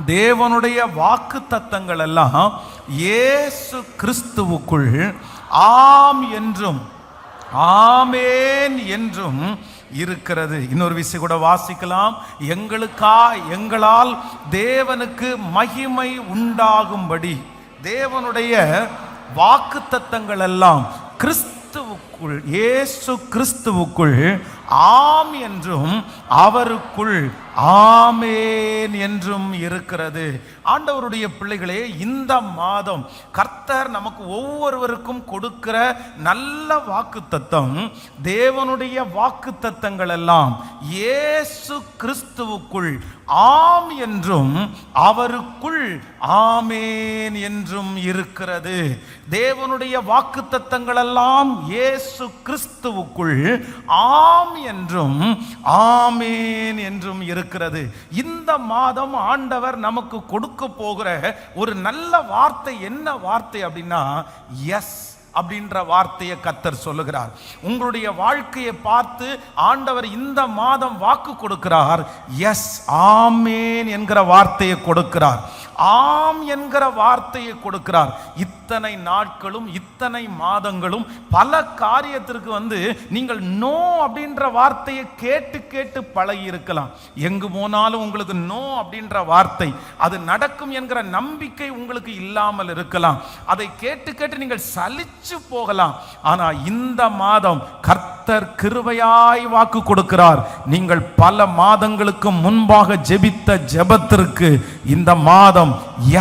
தேவனுடைய வாக்கு தத்தங்கள் எல்லாம் இயேசு கிறிஸ்துவுக்குள் ஆம் என்றும் ஆமேன் என்றும் இருக்கிறது. இன்னொரு விஷயம் கூட வாசிக்கலாம். எங்களால் தேவனுக்கு மகிமை உண்டாகும்படி தேவனுடைய வாக்கு தத்தங்கள் எல்லாம் கிறிஸ்துவுக்குள், இயேசு கிறிஸ்துவுக்குள் ஆம் என்றும் அவருக்குள் ஆமேன் என்றும் இருக்கிறது. ஆண்டவருடைய பிள்ளைகளே, இந்த மாதம் கர்த்தர் நமக்கு ஒவ்வொருவருக்கும் கொடுக்கிற நல்ல வாக்குத்தத்தம், தேவனுடைய வாக்குத்தத்தங்கள் எல்லாம் இயேசு கிறிஸ்துவுக்குள் ஆம் என்றும் அவருக்குள் ஆமேன் என்றும் இருக்கிறது. தேவனுடைய வாக்குத்தத்தங்கள் எல்லாம் இயேசு கிறிஸ்துவுக்குள் ஆம் என்றும் ஆமேன் என்றும் இருக்கிறது. இந்த மாதம் ஆண்டவர் நமக்கு கொடுக்க போகிற ஒரு நல்ல வார்த்தை என்ன வார்த்தை அப்படின்னா, எஸ் அப்படின்ற வார்த்தையை கர்த்தர் சொல்லுகிறார். உங்களுடைய வாழ்க்கையை பார்த்து ஆண்டவர் இந்த மாதம் வாக்கு கொடுக்கிறார். எஸ், ஆமேன் என்கிற வார்த்தையை கொடுக்கிறார். ஆம் என்கிற வார்த்தையை கொடுக்கிறார். இத்தனை நாட்களும் இத்தனை மாதங்களும் பல காரியத்திற்கு நீங்கள் நோ அப்படின்ற வார்த்தையை கேட்டு கேட்டு பழகி இருக்கலாம். எங்கு போனாலும் உங்களுக்கு நோ அப்படின்ற வார்த்தை, அது நடக்கும் என்கிற நம்பிக்கை உங்களுக்கு இல்லாமல் இருக்கலாம். அதை கேட்டு கேட்டு நீங்கள் சலிச்சு போகலாம். ஆனா இந்த மாதம் கர்த்தர் கிருபையாய் வாக்கு கொடுக்கிறார். நீங்கள் பல மாதங்களுக்கு முன்பாக ஜெபித்த ஜெபத்திற்கு இந்த மாதம்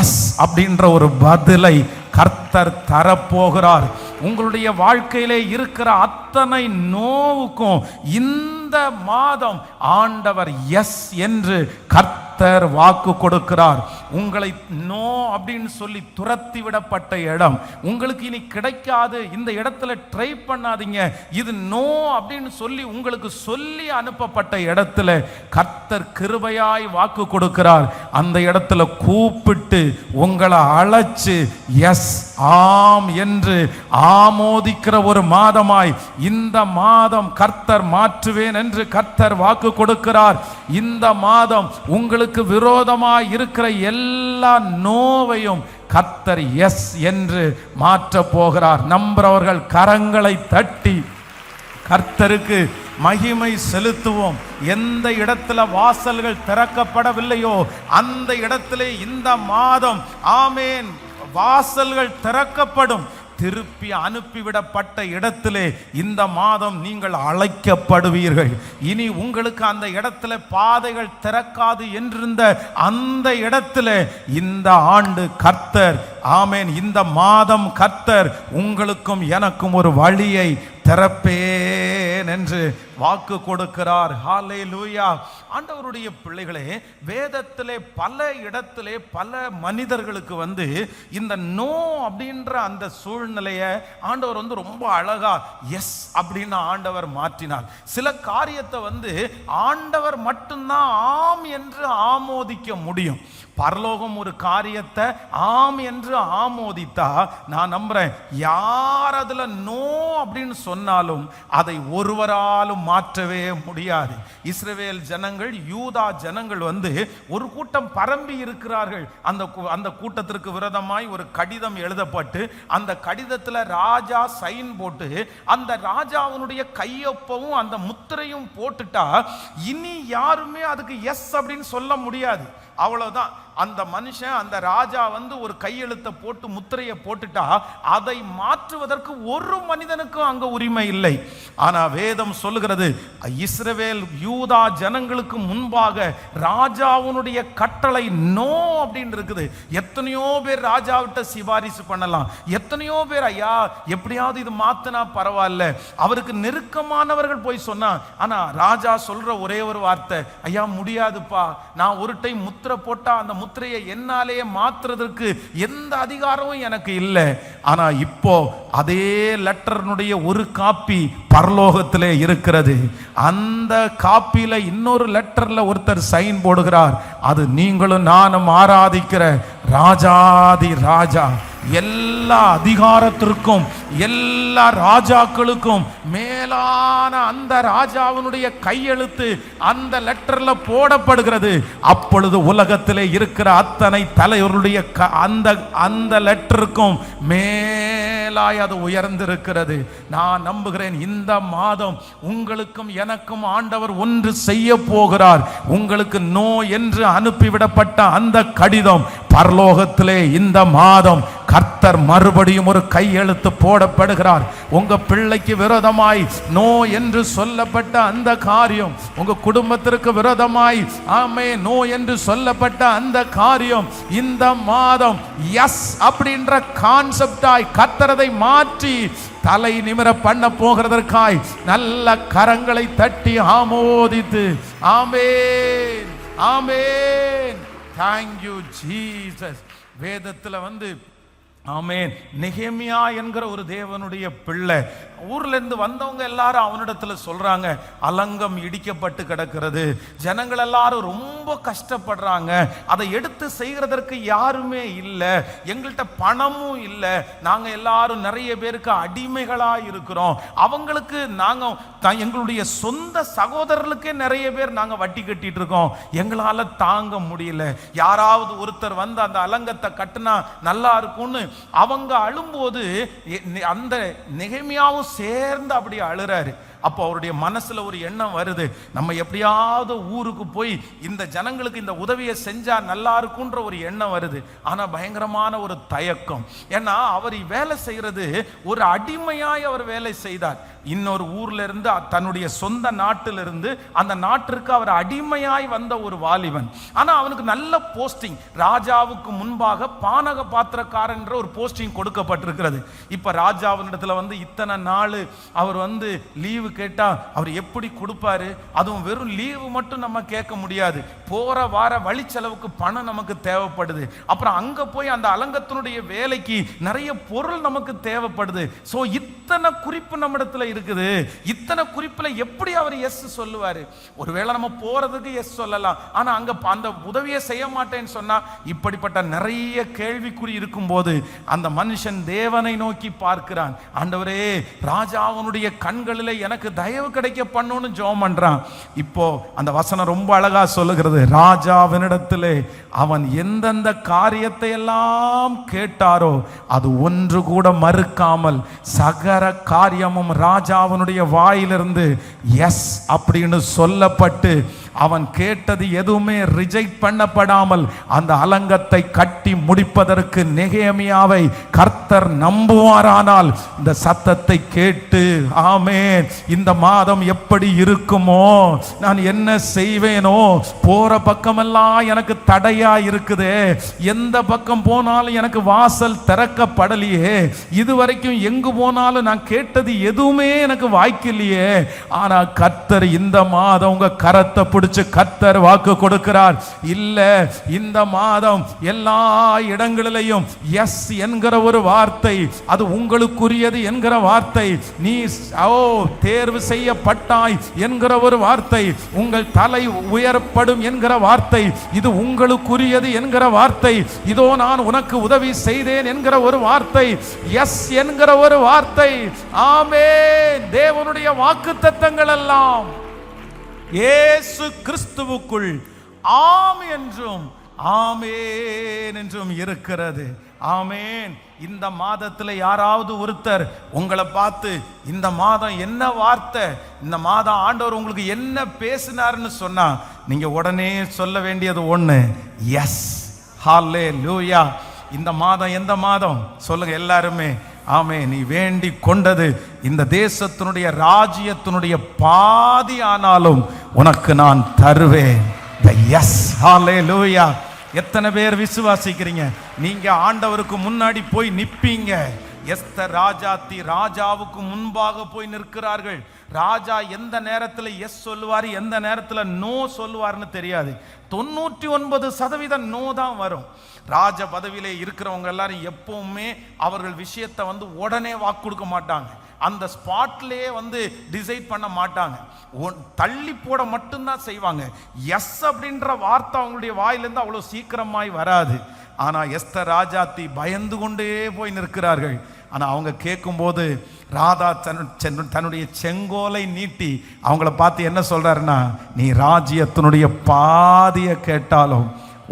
எஸ் அப்படின்ற ஒரு பதிலை கர்த்தர் தரப்போகிறார். உங்களுடைய வாழ்க்கையிலே இருக்கிற அத்தனை நோவுக்கும் இந்த மாதம் ஆண்டவர் எஸ் என்று கர்த்தர் வாக்கு கொடுக்கிறார். உங்களை நோ அப்படின்னு சொல்லி துரத்தி விடப்பட்ட இடம், உங்களுக்கு இனி கிடைக்காது, இந்த இடத்துல ட்ரை பண்ணாதீங்க, இது நோ அப்படின்னு சொல்லி உங்களுக்கு சொல்லி அனுப்பப்பட்ட இடத்துல கர்த்தர் கிருபையாய் வாக்கு கொடுக்கிறார். அந்த இடத்துல கூப்பிட்டு உங்களை அழைச்சு எஸ், ஆம் என்று ஆமோதிக்கிற ஒரு மாதமாய் இந்த மாதம் கர்த்தர் மாற்றுவேன் என்று கர்த்தர் வாக்கு கொடுக்கிறார். இந்த மாதம் உங்களுக்கு விரோதமாய் இருக்கிற எல்லா நோவையும் கர்த்தர் எஸ் என்று மாற்ற போகிறார். நம்புறவர்கள் கரங்களை தட்டி கர்த்தருக்கு மகிமை செலுத்துவோம். எந்த இடத்துல வாசல்கள் திறக்கப்படவில்லையோ அந்த இடத்திலே இந்த மாதம் ஆமேன் வாசல்கள் திறக்கப்படும். திருப்பி அனுப்பிவிடப்பட்ட இடத்திலே இந்த மாதம் நீங்கள் அழைக்கப்படுவீர்கள். இனி உங்களுக்கு அந்த இடத்துல பாதைகள் திறக்காது என்றிருந்த அந்த இடத்துல இந்த ஆண்டு கர்த்தர் ஆமேன், இந்த மாதம் கர்த்தர் உங்களுக்கும் எனக்கும் ஒரு வழியை திறப்பேன் என்று வாக்கு கொடுக்கிறார். ஹல்லேலூயா. ஆண்டவருடைய பிள்ளைகளே, வேதத்திலே பல இடத்திலே பல மனிதர்களுக்கு இந்த நோ அப்படின்ற அந்த சூழ்நிலையை ஆண்டவர் ரொம்ப அழகா எஸ் அப்படின்னு ஆண்டவர் மாற்றினார். சில காரியத்தை ஆண்டவர் மட்டும்தான் ஆம் என்று ஆமோதிக்க முடியும். பரலோகம் ஒரு காரியத்தை ஆம் என்று ஆமோதித்தா நான் நம்புறேன், யார் அதுல நோ அப்படின்னு சொன்னாலும் அதை ஒருவராலும் மாற்றவே முடியாது. இஸ்ரவேல் ஜனங்கள், யூதா ஜனங்கள் ஒரு கூட்டம் பரம்பி இருக்கிறார்கள். அந்த கூட்டத்திற்கு விரோதமாய் ஒரு கடிதம் எழுதப்பட்டு அந்த கடிதத்தில் ராஜா சைன் போட்டு அந்த ராஜாவுடைய கையொப்பமும் அந்த முத்திரையும் போட்டுட்டா இனி யாருமே அதுக்கு எஸ் அப்படின்னு சொல்ல முடியாது. அவ்வளவுதான். அந்த மனுஷன், அந்த ராஜா ஒரு கையெழுத்தை போட்டு முத்திரையை போட்டுட்டா அதை மாற்றுவதற்கு ஒரு மனிதனுக்கும் அங்க உரிமை இல்லை. ஆனா வேதம் சொல்லுகிறது, இஸ்ரவேல் யூதா ஜனங்களுக்கு முன்பாக ராஜாவுடைய கட்டளை நோ அப்படின்னு இருக்குது. எத்தனையோ பேர் ராஜாவிட்ட சிபாரிசு பண்ணலாம், எத்தனையோ பேர் ஐயா எப்படியாவது இது மாத்தினா பரவாயில்ல, அவருக்கு நெருக்கமானவர்கள் போய் சொன்னா. ஆனா ராஜா சொல்ற ஒரே ஒரு வார்த்தை, ஐயா முடியாதுப்பா, நான் ஒரு டைம் முத்திரை போட்டா அந்த முத்திரையை என்னாலேயே மாற்றுறதுக்கு எந்த அதிகாரமும் எனக்கு இல்லை. ஆனா இப்போ அதே லெட்டர்னுடைய ஒரு காப்பி பரலோகத்திலே இருக்கிறது. அந்த காப்பியில இன்னொரு லெட்டர்ல ஒருத்தர் சைன் போடுகிறார். அது நீங்களும் நானும் ஆராதிக்கிற ராஜாதி ராஜா எல்லா அதிகாரத்திற்கும் எல்லா ராஜாக்களுக்கும் மேலான அந்த ராஜாவினுடைய கையெழுத்து அந்த லெட்டர்ல போடப்படுகிறது. அப்பொழுது உலகத்திலே இருக்கிற அத்தனை தலைவர்களுடைய அந்த லெட்டருக்கும் மேலாய் அது உயர்ந்திருக்கிறது. நான் நம்புகிறேன் இந்த மாதம் உங்களுக்கும் எனக்கும் ஆண்டவர் ஒன்று செய்ய போகிறார். உங்களுக்கு நோ என்று அனுப்பிவிடப்பட்ட அந்த கடிதம் பரலோகத்திலே இந்த மாதம் கர்த்தர் மறுபடியும் ஒரு கையெழுத்து போடப்படுகிறார். உங்க பிள்ளைக்கு விரோதமாய் நோ என்று சொல்லப்பட்ட அந்த காரியம், உங்க குடும்பத்திற்கு விரோதமாய் ஆமே நோ என்று சொல்லப்பட்ட அந்த காரியம் இந்த மாதம் எஸ் அப்படின்ற கான்செப்டாய் கர்த்தரதை மாற்றி தலை நிமிர பண்ண போகிறதற்காய் நல்ல கரங்களை தட்டி ஆமோதித்து ஆமென் ஆமென். Thank you Jesus. வேதத்துல ஆமென், நெகேமியா என்கிற ஒரு தேவனுடைய பிள்ளை, ஊர்ல இருந்து வந்தவங்க எல்லாரும் அவனிடத்துல சொல்றாங்க, அலங்கம் இடிக்கப்பட்டு கிடக்கிறது, ஜனங்கள் எல்லாரும் ரொம்ப கஷ்டப்படுறாங்க, அதை எடுத்து செய்கிறதற்கு யாருமே இல்லை, எங்கள்கிட்ட பணமும் இல்லை, நாங்க எல்லாரும் நிறைய பேருக்கு அடிமைகளா இருக்கிறோம், அவங்களுக்கு நாங்க எங்களுடைய சொந்த சகோதரர்களுக்கே நிறைய பேர் நாங்க வட்டி கட்டிட்டு இருக்கோம், எங்களால தாங்க முடியல, யாராவது ஒருத்தர் வந்து அந்த அலங்கத்தை கட்டினா நல்லா இருக்கும்னு அவங்க அழும்போது அந்த நெகேமியாவும் சேர்ந்து அப்படி அழுறாரு. அப்போ அவருடைய மனசுல ஒரு எண்ணம் வருது, நம்ம எப்படியாவது ஊருக்கு போய் இந்த ஜனங்களுக்கு இந்த உதவியை செஞ்சா நல்லா இருக்கும்ன்ற ஒரு எண்ணம் வருது. ஆனா பயங்கரமான ஒரு தயக்கம். ஏன்னா அவர் வேலை செய்யறது ஒரு அடிமையாய் அவர் வேலை செய்தார். இன்னொரு ஊர்ல இருந்து தன்னுடைய சொந்த நாட்டிலிருந்து அந்த நாட்டிற்கு அவர் அடிமையாய் வந்த ஒரு வாலிபன். ஆனா அவனுக்கு நல்ல போஸ்டிங், ராஜாவுக்கு முன்பாக பானக பாத்திரக்காரன் என்ற ஒரு போஸ்டிங் கொடுக்கப்பட்டிருக்கிறது. இப்ப ராஜாவினிடத்துல இத்தனை நாள் அவர் லீவு கேட்டா அவர் எப்படி கொடுப்பாரு? அதுவும் வெறும் லீவு மட்டும் நம்ம கேட்க முடியாது, போற வார வழி செலவுக்கு பணம் நமக்கு தேவைப்படுது, அப்புறம் அங்க போய் அந்த அலங்கத்தினுடைய வேலைக்கு நிறைய பொருள் நமக்கு தேவைப்படுது. சோ இத்தனை குறிப்பு நம்மிடத்துல இருக்குது, இத்தனை குறிப்புல எப்படி அவர் எஸ் சொல்லுவாரு? ஒருவேளை நம்ம போறதுக்கு எஸ் சொல்லலாம், ஆனா அங்க அந்த உதவியை செய்ய மாட்டேன்னு சொன்னா இப்படிப்பட்ட நிறைய கேள்விக்குறி இருக்கும் போது அந்த மனுஷன் தேவனை நோக்கி பார்க்கிறான். ஆண்டவரே, ராஜாவினுடைய கண்களிலே எனக்கு தயவு கிடைக்க பண்ணணும்னு ஜெபம் பண்றான். இப்போ அந்த வசனம் ரொம்ப அழகா சொல்லுகிறது, ராஜாவினிடத்திலே அவன் எந்தெந்த காரியத்தை எல்லாம் கேட்டாரோ அது ஒன்று கூட மறுக்காமல் சகல காரியமும் ராஜாவினுடைய வாயிலிருந்து எஸ் அப்படின்னு சொல்லப்பட்டு அவன் கேட்டது எதுவுமே ரிஜெக்ட் பண்ணப்படாமல் அந்த அலங்கத்தை கட்டி முடிப்பதற்கு நெகேமியாவை கர்த்தர் நம்புவாரானால் இந்த சத்தத்தை கேட்டு ஆமென், இந்த மாதம் எப்படி இருக்குமோ, நான் என்ன செய்வேனோ, போற பக்கமெல்லாம் எனக்கு தடையா இருக்குதே, எந்த பக்கம் போனாலும் எனக்கு வாசல் திறக்கப்படலையே, இதுவரைக்கும் எங்கு போனாலும் நான் கேட்டது எதுவுமே எனக்கு வாய்க்கலையே, ஆனா கர்த்தர் இந்த மாதம் உங்க கரத்தை பிடிச்சு கர்த்தர் வாக்கு கொடுக்கிறார், இல்ல இந்த மாதம் எல்லா இடங்களிலேயும் எஸ் என்கிற ஒரு வார்த்தை, அது உங்களுக்குரியது என்கிற வார்த்தை, நீ தேர்வு செய்யப்பட்டாய் என்கிற ஒரு வார்த்தை, உங்கள் தலை உயரப்படும் என்கிற வார்த்தை, இது உங்களுக்குரியது என்கிற வார்த்தை, இதோ நான் உனக்கு உதவி செய்தேன் என்கிற ஒரு வார்த்தை, எஸ் என்கிற ஒரு வார்த்தை. ஆமென். தேவனுடைய வாக்குத்தத்தங்கள் எல்லாம் இயேசு கிறிஸ்துவுக்குள் ஆம் என்றும் ஆமென் என்றும் இருக்கிறது. ஆமென். இந்த மாதத்தில் யாராவது ஒருத்தர் உங்களை பார்த்து இந்த மாதம் என்ன வார்த்தை, இந்த மாதம் ஆண்டவர் உங்களுக்கு என்ன பேசினார்னு சொன்னா நீங்க உடனே சொல்ல வேண்டியது ஒண்ணு, எஸ், ஹல்லேலூயா. இந்த மாதம் எந்த மாதம் சொல்லுங்க எல்லாருமே. ஆமே, நீ வேண்டி கொண்டது இந்த தேசத்தினுடைய ராஜ்யத்தினுடைய பாதி ஆனாலும் உனக்கு நான் தருவேன். எஸ், ஹல்லேலூயா. எத்தனை பேர் விசுவாசிக்கிறீங்க? நீங்க ஆண்டவருக்கு முன்னாடி போய் நிப்பீங்க. எஸ்தர் ராஜாத்தி ராஜாவுக்கு முன்பாக போய் நிற்கிறார்கள். ராஜா எந்த நேரத்தில் எஸ் சொல்லுவார், எந்த நேரத்தில் நோ சொல்லுவார்னு தெரியாது. 99% நோ தான் வரும். ராஜ பதவியிலே இருக்கிறவங்க எல்லாரும் எப்பவுமே அவர்கள் விஷயத்தை உடனே வாக்கு கொடுக்க மாட்டாங்க. அந்த ஸ்பாட்லேயே டிசைட் பண்ண மாட்டாங்க, தள்ளி போட மட்டும்தான் செய்வாங்க. எஸ் அப்படின்ற வார்த்தை அவங்களுடைய வாயிலிருந்து அவ்வளோ சீக்கிரமாய் வராது. ஆனால் எஸ்தர் ராஜாத்தி பயந்து கொண்டே போய் நிற்கிறார்கள். ஆனால் அவங்க கேட்கும்போது ராதா தன்னுடைய செங்கோலை நீட்டி அவங்கள பார்த்து என்ன சொல்றாருன்னா, நீ ராஜ்யத்தினுடைய பாதியை கேட்டாலும்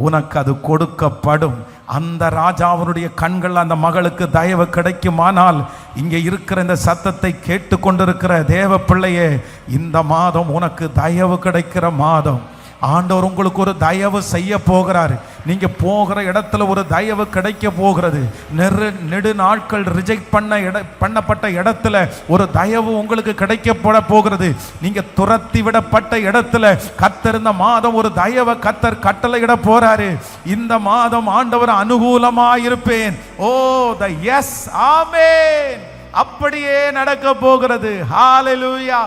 உனக்கு அது கொடுக்கப்படும். அந்த ராஜாவினுடைய கண்கள் அந்த மகளுக்கு தயவு கிடைக்குமானால், இங்கே இருக்கிற இந்த சத்தத்தை கேட்டு கொண்டிருக்கிற தேவ பிள்ளையே, இந்த மாதம் உனக்கு தயவு கிடைக்கிற மாதம். ஆண்டவர் உங்களுக்கு ஒரு தயவு செய்ய போகிறார். நீங்க போகிற இடத்துல ஒரு தயவு கிடைக்க போகிறது. நெடு நாட்கள் ரிஜெக்ட் பண்ணப்பட்ட இடத்துல ஒரு தயவு உங்களுக்கு கிடைக்கப்பட போகிறது. நீங்க துரத்தி விடப்பட்ட இடத்துல கர்த்தர் இந்த மாதம் ஒரு தயவை கர்த்தர் கட்டளையிட போறாரு. இந்த மாதம் ஆண்டவர் அனுகூலமாயிருப்பேன். ஓ த எஸ், ஆமென். அப்படியே நடக்க போகிறது. ஹalleluya,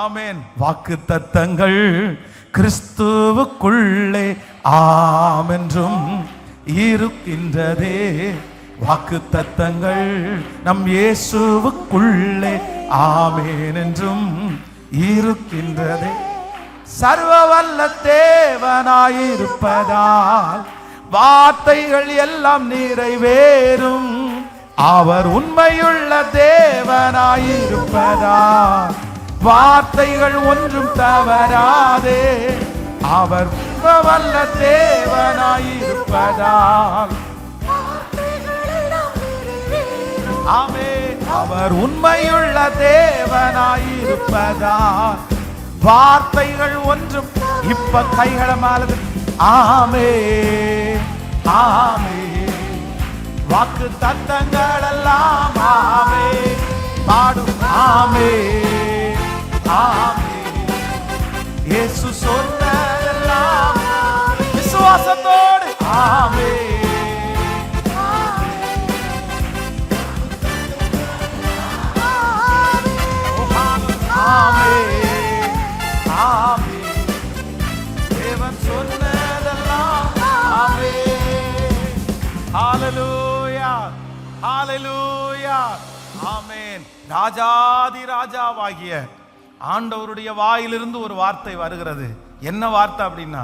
ஆமென். வாக்குத்தத்தங்கள் கிறிஸ்துவுக்குள்ளே ஆமென்றும் இருக்கின்றதே. வாக்குத்தத்தங்கள் நம் இயேசுவுக்குள்ளே ஆமென் என்றும் இருக்கின்றதே. சர்வ வல்ல தேவனாயிருப்பதால் வார்த்தைகள் எல்லாம் நிறைவேறும். அவர் உண்மையுள்ள தேவனாயிருப்பதால் வார்த்தைகள் ஒன்றும் தவறாதே. அவர் வல்ல தேவனாயிருப்பதால் ஆமென். அவர் உண்மையுள்ள தேவனாயிருப்பதால் வார்த்தைகள் ஒன்றும் இப்ப கைகளை மேல ஆமென், ஆமென். வாக்கு தத்தங்கள் எல்லாம் ஆமென். பாடும் ஆமென், ஆமென். இயேசு சொன்னதெல்லாம் விசுவாசத்தோடு ஆமென், ஆமென், ஆமென். தேவன் சொன்னதெல்லாம் ஆமென். ஹalleluya, ஹalleluya, ஆமென். ராஜாதி ராஜாவாகிய ஆண்டவருடைய வாயிலிருந்து ஒரு வார்த்தை வருகிறது. என்ன வார்த்தை அப்படின்னா,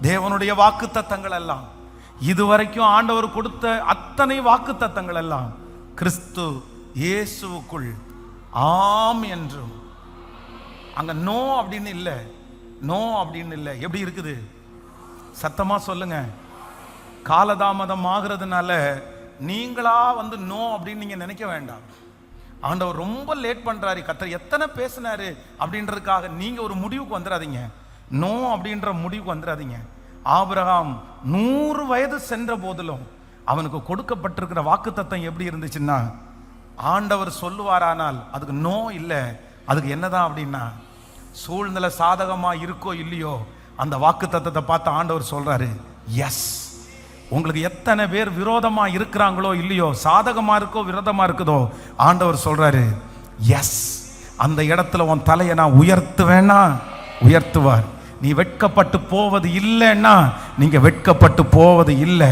தேவனுடைய வாக்குத்தத்தங்கள் எல்லாம், இதுவரைக்கும் ஆண்டவர் கொடுத்த அத்தனை வாக்குத்தத்தங்கள் எல்லாம் கிறிஸ்து இயேசுவுக்குள் ஆம் என்றும். அங்க நோ அப்படின்னு இல்லை, நோ அப்படின்னு இல்லை. எப்படி இருக்குது? சத்தமா சொல்லுங்க. காலதாமதம் ஆகிறதுனால நீங்களா நோ அப்படின்னு நீங்க நினைக்க வேண்டாம். ஆண்டவர் ரொம்ப லேட் பண்றாரு, கர்த்தர் எத்தனை பேசினாரு அப்படின்றதுக்காக நீங்க ஒரு முடிவுக்கு வந்துடாதீங்க. நோ அப்படின்ற முடிவுக்கு வந்துடாதீங்க. ஆபிரகாம் 100 வயது சென்ற போதிலும் அவனுக்கு கொடுக்கப்பட்டிருக்கிற வாக்குத்தத்தம் எப்படி இருந்துச்சுன்னா, ஆண்டவர் சொல்லுவாரானால் அதுக்கு நோ இல்லை. அதுக்கு என்னதான் அப்படின்னா, சூழ்நிலை சாதகமா இருக்கோ இல்லையோ, அந்த வாக்குத்தத்தத்தை பார்த்து ஆண்டவர் சொல்றாரு எஸ். உங்களுக்கு எத்தனை பேர் விரோதமா இருக்கிறாங்களோ இல்லையோ, சாதகமா இருக்கோ விரோதமா இருக்குதோ, ஆண்டவர் சொல்றாரு எஸ். அந்த இடத்துல உன் தலையை நான் உயர்த்துவேன்னா உயர்த்துவார். நீ வெட்கப்பட்டு போவது இல்லைன்னா நீங்க வெட்கப்பட்டு போவது இல்லை.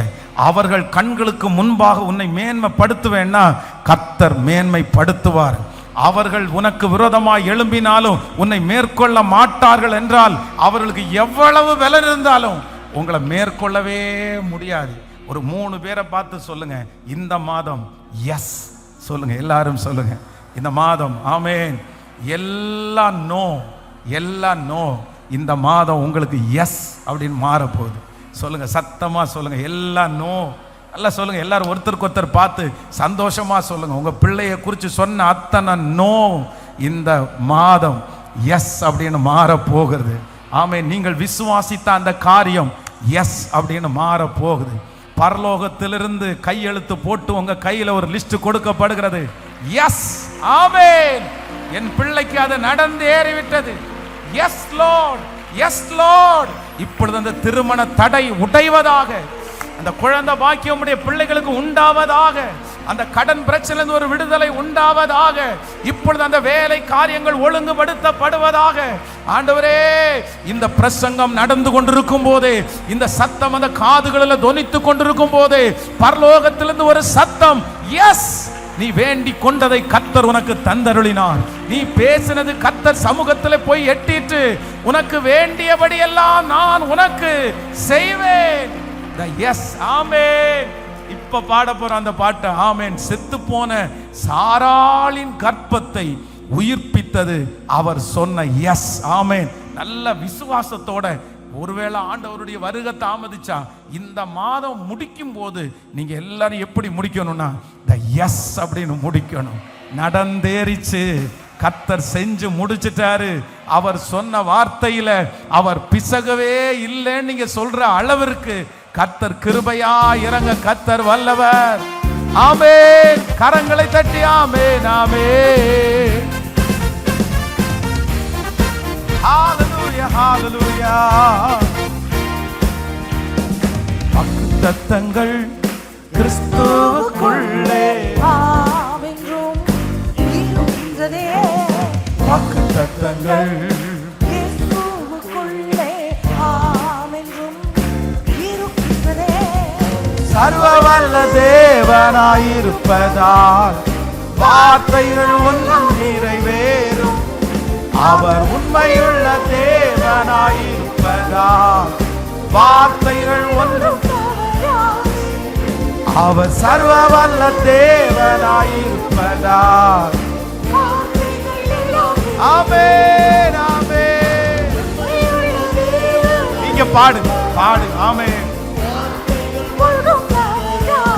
அவர்கள் கண்களுக்கு முன்பாக உன்னை மேன்மைப்படுத்துவேன்னா கர்த்தர் மேன்மைப்படுத்துவார். அவர்கள் உனக்கு விரோதமாய் எழும்பினாலும் உன்னை மேற்கொள்ள மாட்டார்கள் என்றால் அவர்களுக்கு எவ்வளவு பலம் இருந்தாலும் உங்களை மேற்கொள்ளவே முடியாது. ஒரு 3 பேரை பார்த்து சொல்லுங்க, இந்த மாதம் எஸ் சொல்லுங்க. எல்லாரும் சொல்லுங்க, இந்த மாதம் ஆமென். எல்லாம் நோ, எல்லாம் நோ. இந்த மாதம் உங்களுக்கு எஸ் அப்படின்னு மாற போகுது. சொல்லுங்க, சத்தமா சொல்லுங்க, எல்லாம் நோ. நல்லா சொல்லுங்க. எல்லாரும் ஒருத்தருக்கு ஒருத்தர் பார்த்து சந்தோஷமா சொல்லுங்க. உங்க பிள்ளைய குறித்து சொன்ன அத்தனை நோ இந்த மாதம் எஸ் அப்படின்னு மாற போகிறது. ஆமென். நீங்கள் விசுவாசித்த அந்த காரியம் எஸ் அப்படின்னு மாற போகுது. பரலோகத்திலிருந்து கையெழுத்து போட்டு உங்க கையில ஒரு லிஸ்ட் கொடுக்கப்படுகிறது. எஸ், ஆமென். என் பிள்ளைக்கு அது நடந்து ஏறிவிட்டது. Yes Lord, yes Lord. இப்பொழுது அந்த திருமண தடை உடைவதாக, அந்த குழந்தை பாக்கியம் உடைய பிள்ளைகளுக்கு உண்டாவதாக, அந்த கடன் பிரச்சனை ஒரு விடுதலை உண்டாவதாக, இப்பொழுது அந்த வேலை காரியங்கள் ஒழுங்குபடுத்தப்படுவதாக. ஆண்டவரே, இந்த பிரசங்கம் நடந்து கொண்டிருக்கும் போதே, இந்த சத்தம் அந்த காதுகளில் தொனித்து கொண்டிருக்கும் போதே, பரலோகத்திலிருந்து ஒரு சத்தம் எஸ் நீ வேண்டி கொண்டதை கர்த்தர் உனக்கு தந்தருளினார். நீ பேசினது கர்த்தர் சமூகத்தில் போய் எட்டிட்டு உனக்கு வேண்டியபடி எல்லாம் நான் உனக்கு செய்வேன். எஸ் ஆமென். இப்ப பாட போற அந்த பாட்டு ஆமென். செத்து போன சாராளின் கற்பத்தை உயிர்ப்பித்தது அவர் சொன்ன எஸ் ஆமென். நல்ல விசுவாசத்தோட ஒருவேளை ஆண்டவருடைய வருகை தாமதிச்சா இந்த மாதம் முடிக்கும் போது நீங்க எல்லாரும் எப்படி முடிக்கணும்னா எஸ் அப்படின்னு முடிக்கணும். நடந்தேறிச்சு, கர்த்தர் செஞ்சு முடிச்சிட்டாரு. அவர் சொன்ன வார்த்தையில அவர் பிசகவே இல்லைன்னு நீங்க சொல்ற அளவிற்கு கர்த்தர் கிருபையா இறங்க கர்த்தர் வல்லவர். ஆமென். கரங்களை தட்டி ஆமென் ஆமென். ஹalleluya ஹalleluya. வாக்குத்தத்தங்கள் கிறிஸ்துவுக்குள்ளே ஆமென்றும் இருக்கின்றதே. வாக்குத்தத்தங்கள் கிறிஸ்துவுக்குள்ளே ஆமென்றும் இருக்கின்றதே. சர்வ வல்ல தேவனாயிருப்பதால் வார்த்தைகள் ஒன்றும் நிறைவேறும். அவர் உண்மையுள்ள தேவனாயிருப்பதால் வார்த்தைகள் ஒன்றும், அவர் சர்வ வல்ல தேவனாயிருப்பதால் ஆமென் ஆமென். நீங்க பாடு பாடு ஆமென்.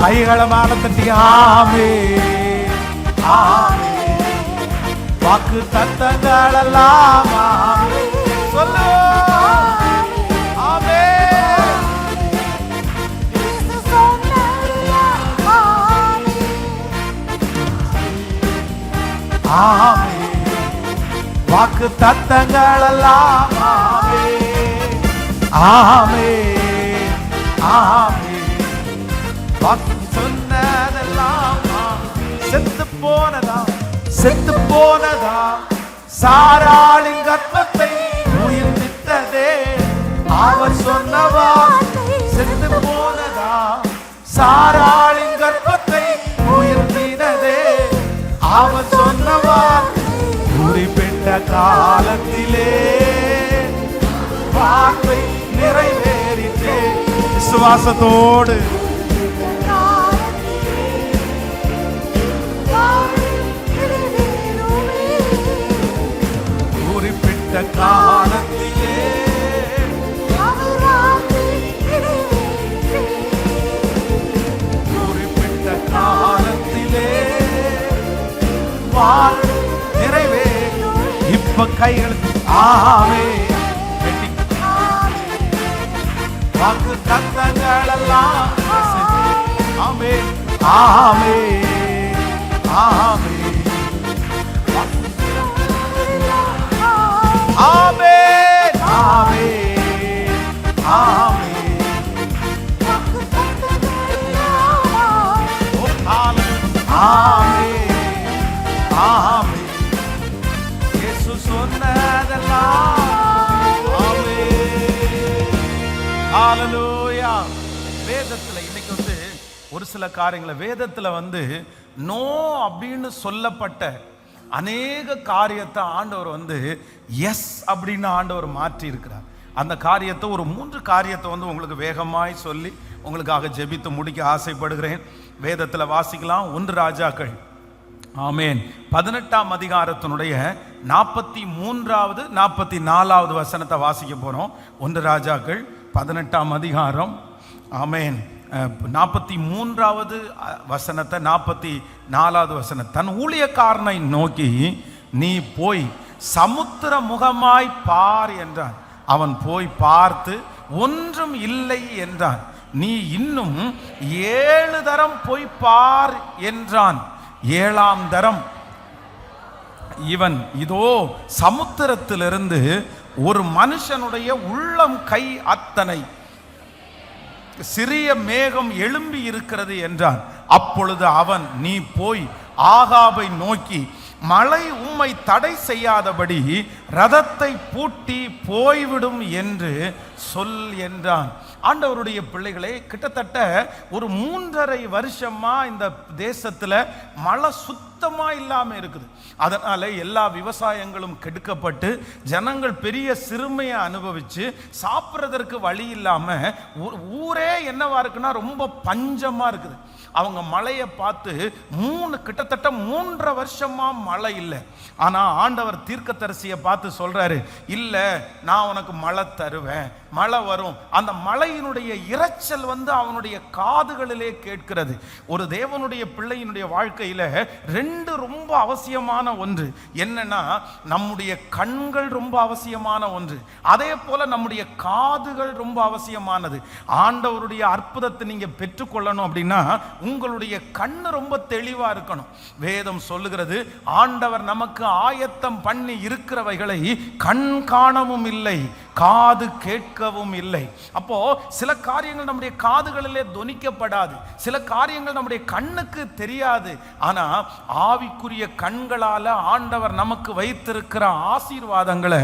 கைகளை மேல தட்டி ஆமென் ஆமென். வாக்கு தத்தங்கள் எல்லாம் சொல்லு ஆமென். ஆமென். வாக்கு தத்தங்கள் எல்லாம் ஆமென் ஆமென் ஆமென். வாக்கு சொன்னதெல்லாம் செத்து போனதா செத்து போனதா சாராளின் கற்பத்தை உயிர்ப்பித்ததே. அவர் சொன்னவா செத்து போனதா சாராளின் கற்பத்தை உயிர்ப்பினதே. அவர் சொன்னவா குறிப்பிட்ட காலத்திலே வார்த்தை நிறைவேறிட்டே. விசுவாசத்தோடு குறிப்பிட்ட காலத்திலே குறிப்பிட்ட காலத்திலே வார்த்தை நிறைவேறும். இப்ப கைகள் ஆமென். வாக்கு தத்தங்கள் எல்லாம் ஆமென் ஆமென் ஆமென் ஆமென் ஆமென் ஆமென். ஆமென் ஆமென். இயேசு சொன்னதெல்லாம் ஆமென். ஹalleluya. வேதத்துல இன்னைக்கு ஒரு சில காரியங்களை வேதத்துல நோ அப்படின்னு சொல்லப்பட்ட அநேக காரியத்தை ஆண்டவர் எஸ் அப்படின்னு ஆண்டவர் மாற்றி இருக்கிறார். அந்த காரியத்தை ஒரு 3 காரியத்தை உங்களுக்கு வேகமாய் சொல்லி உங்களுக்காக ஜெபித்து முடிக்க ஆசைப்படுகிறேன். வேதத்தில் வாசிக்கலாம். 1 ராஜாக்கள் ஆமென் 18ஆம் அதிகாரத்தினுடைய 43வது 44வது வசனத்தை வாசிக்க போறோம். 1 ராஜாக்கள் 18ஆம் அதிகாரம் ஆமென் 43வது வசனத்தை 44வது வசனம். தன் ஊழியக்காரனை நோக்கி நீ போய் சமுத்திர முகமாய் பார் என்றான். அவன் போய் பார்த்து ஒன்றும் இல்லை என்றான். நீ இன்னும் 7 தரம் போய் பார் என்றான். 7ஆம் தரம் இவன் இதோ சமுத்திரத்திலிருந்து ஒரு மனுஷனுடைய உள்ளம் கை அத்தனை சிறிய மேகம் எழும்பி இருக்கிறது என்றான். அப்பொழுது அவன் நீ போய் ஆகாபை நோக்கி மழை உம்மை தடை செய்யாதபடி ரதத்தை பூட்டி போய்விடும் என்று சொல் என்றான். ஆண்டவருடைய பிள்ளைகளே, கிட்டத்தட்ட ஒரு 3.5 வருஷமா இந்த தேசத்துல மழை சுத்தமா இல்லாம இருக்குது. அதனால எல்லா விவசாயங்களும் கெடுக்கப்பட்டு ஜனங்கள் பெரிய சிறுமையை அனுபவிச்சு சாப்பிட்றதற்கு வழி இல்லாம ஊரே என்னவா இருக்குன்னா ரொம்ப பஞ்சமா இருக்குது. அவங்க மழையை பார்த்து கிட்டத்தட்ட 3.5 வருஷமா மழை இல்லை. ஆனா ஆண்டவர் தீர்க்கதரிசியை பார்த்து சொல்றாரு, இல்ல நான் உனக்கு மழை தருவேன், மழை வரும். அந்த மழையினுடைய இரைச்சல் அவனுடைய காதுகளிலே கேட்கிறது. ஒரு தேவனுடைய பிள்ளையினுடைய வாழ்க்கையில 2 ரொம்ப அவசியமான ஒன்று என்னன்னா, நம்முடைய கண்கள் ரொம்ப அவசியமான ஒன்று, அதே போல நம்முடைய காதுகள் ரொம்ப அவசியமானது. ஆண்டவருடைய அற்புதத்தை நீங்க பெற்றுக்கொள்ளணும் அப்படின்னா உங்களுடைய கண்ணு ரொம்ப தெளிவா இருக்கணும். வேதம் சொல்லுகிறது, ஆண்டவர் நமக்கு ஆயத்தம் பண்ணி இருக்கிறவைகளை கண் காணவும் இல்லை, காது கேட்கவும் இல்லை. அப்போ சில காரியங்கள் நம்முடைய காதுகளிலே தொனிக்கப்படாது, சில காரியங்கள் நம்முடைய கண்ணுக்கு தெரியாது. ஆனா ஆவிக்குரிய கண்களால ஆண்டவர் நமக்கு வைத்திருக்கிற ஆசீர்வாதங்களை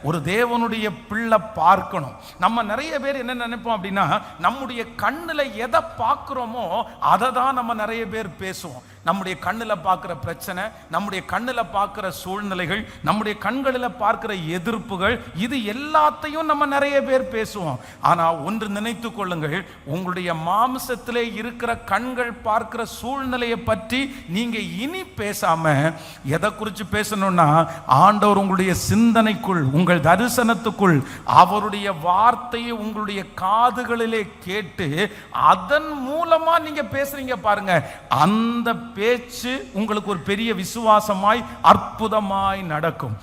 ஒரு தேவனுடைய பிள்ளை பார்க்கணும். நம்ம நிறைய பேர் என்ன நினைப்போம் அப்படின்னா, நம்முடைய கண்ணுல எதை பார்க்கிறோமோ அதை தான் நம்ம நிறைய பேர் பேசுவோம். நம்முடைய கண்ணில் பார்க்கிற பிரச்சனை, நம்முடைய கண்ணில் பார்க்கிற சூழ்நிலைகள், நம்முடைய கண்களில் பார்க்கிற எதிர்ப்புகள், இது எல்லாத்தையும் நம்ம நிறைய பேர் பேசுவோம். ஆனால் ஒன்று நினைத்து கொள்ளுங்கள், உங்களுடைய மாம்சத்திலே இருக்கிற கண்கள் பார்க்கிற சூழ்நிலையை பற்றி நீங்க இனி பேசாம எதை குறித்து பேசணும்னா, ஆண்டவர் உங்களுடைய சிந்தனைக்குள், உங்கள் தரிசனத்துக்குள் அவருடைய வார்த்தையை உங்களுடைய காதுகளிலே கேட்டு அதன் மூலமா நீங்க பேசுறீங்க பாருங்க, அந்த பேச்சு உங்களுக்கு ஒரு பெரிய விசுவாசமாய் அற்புதமாய் நடக்கும்.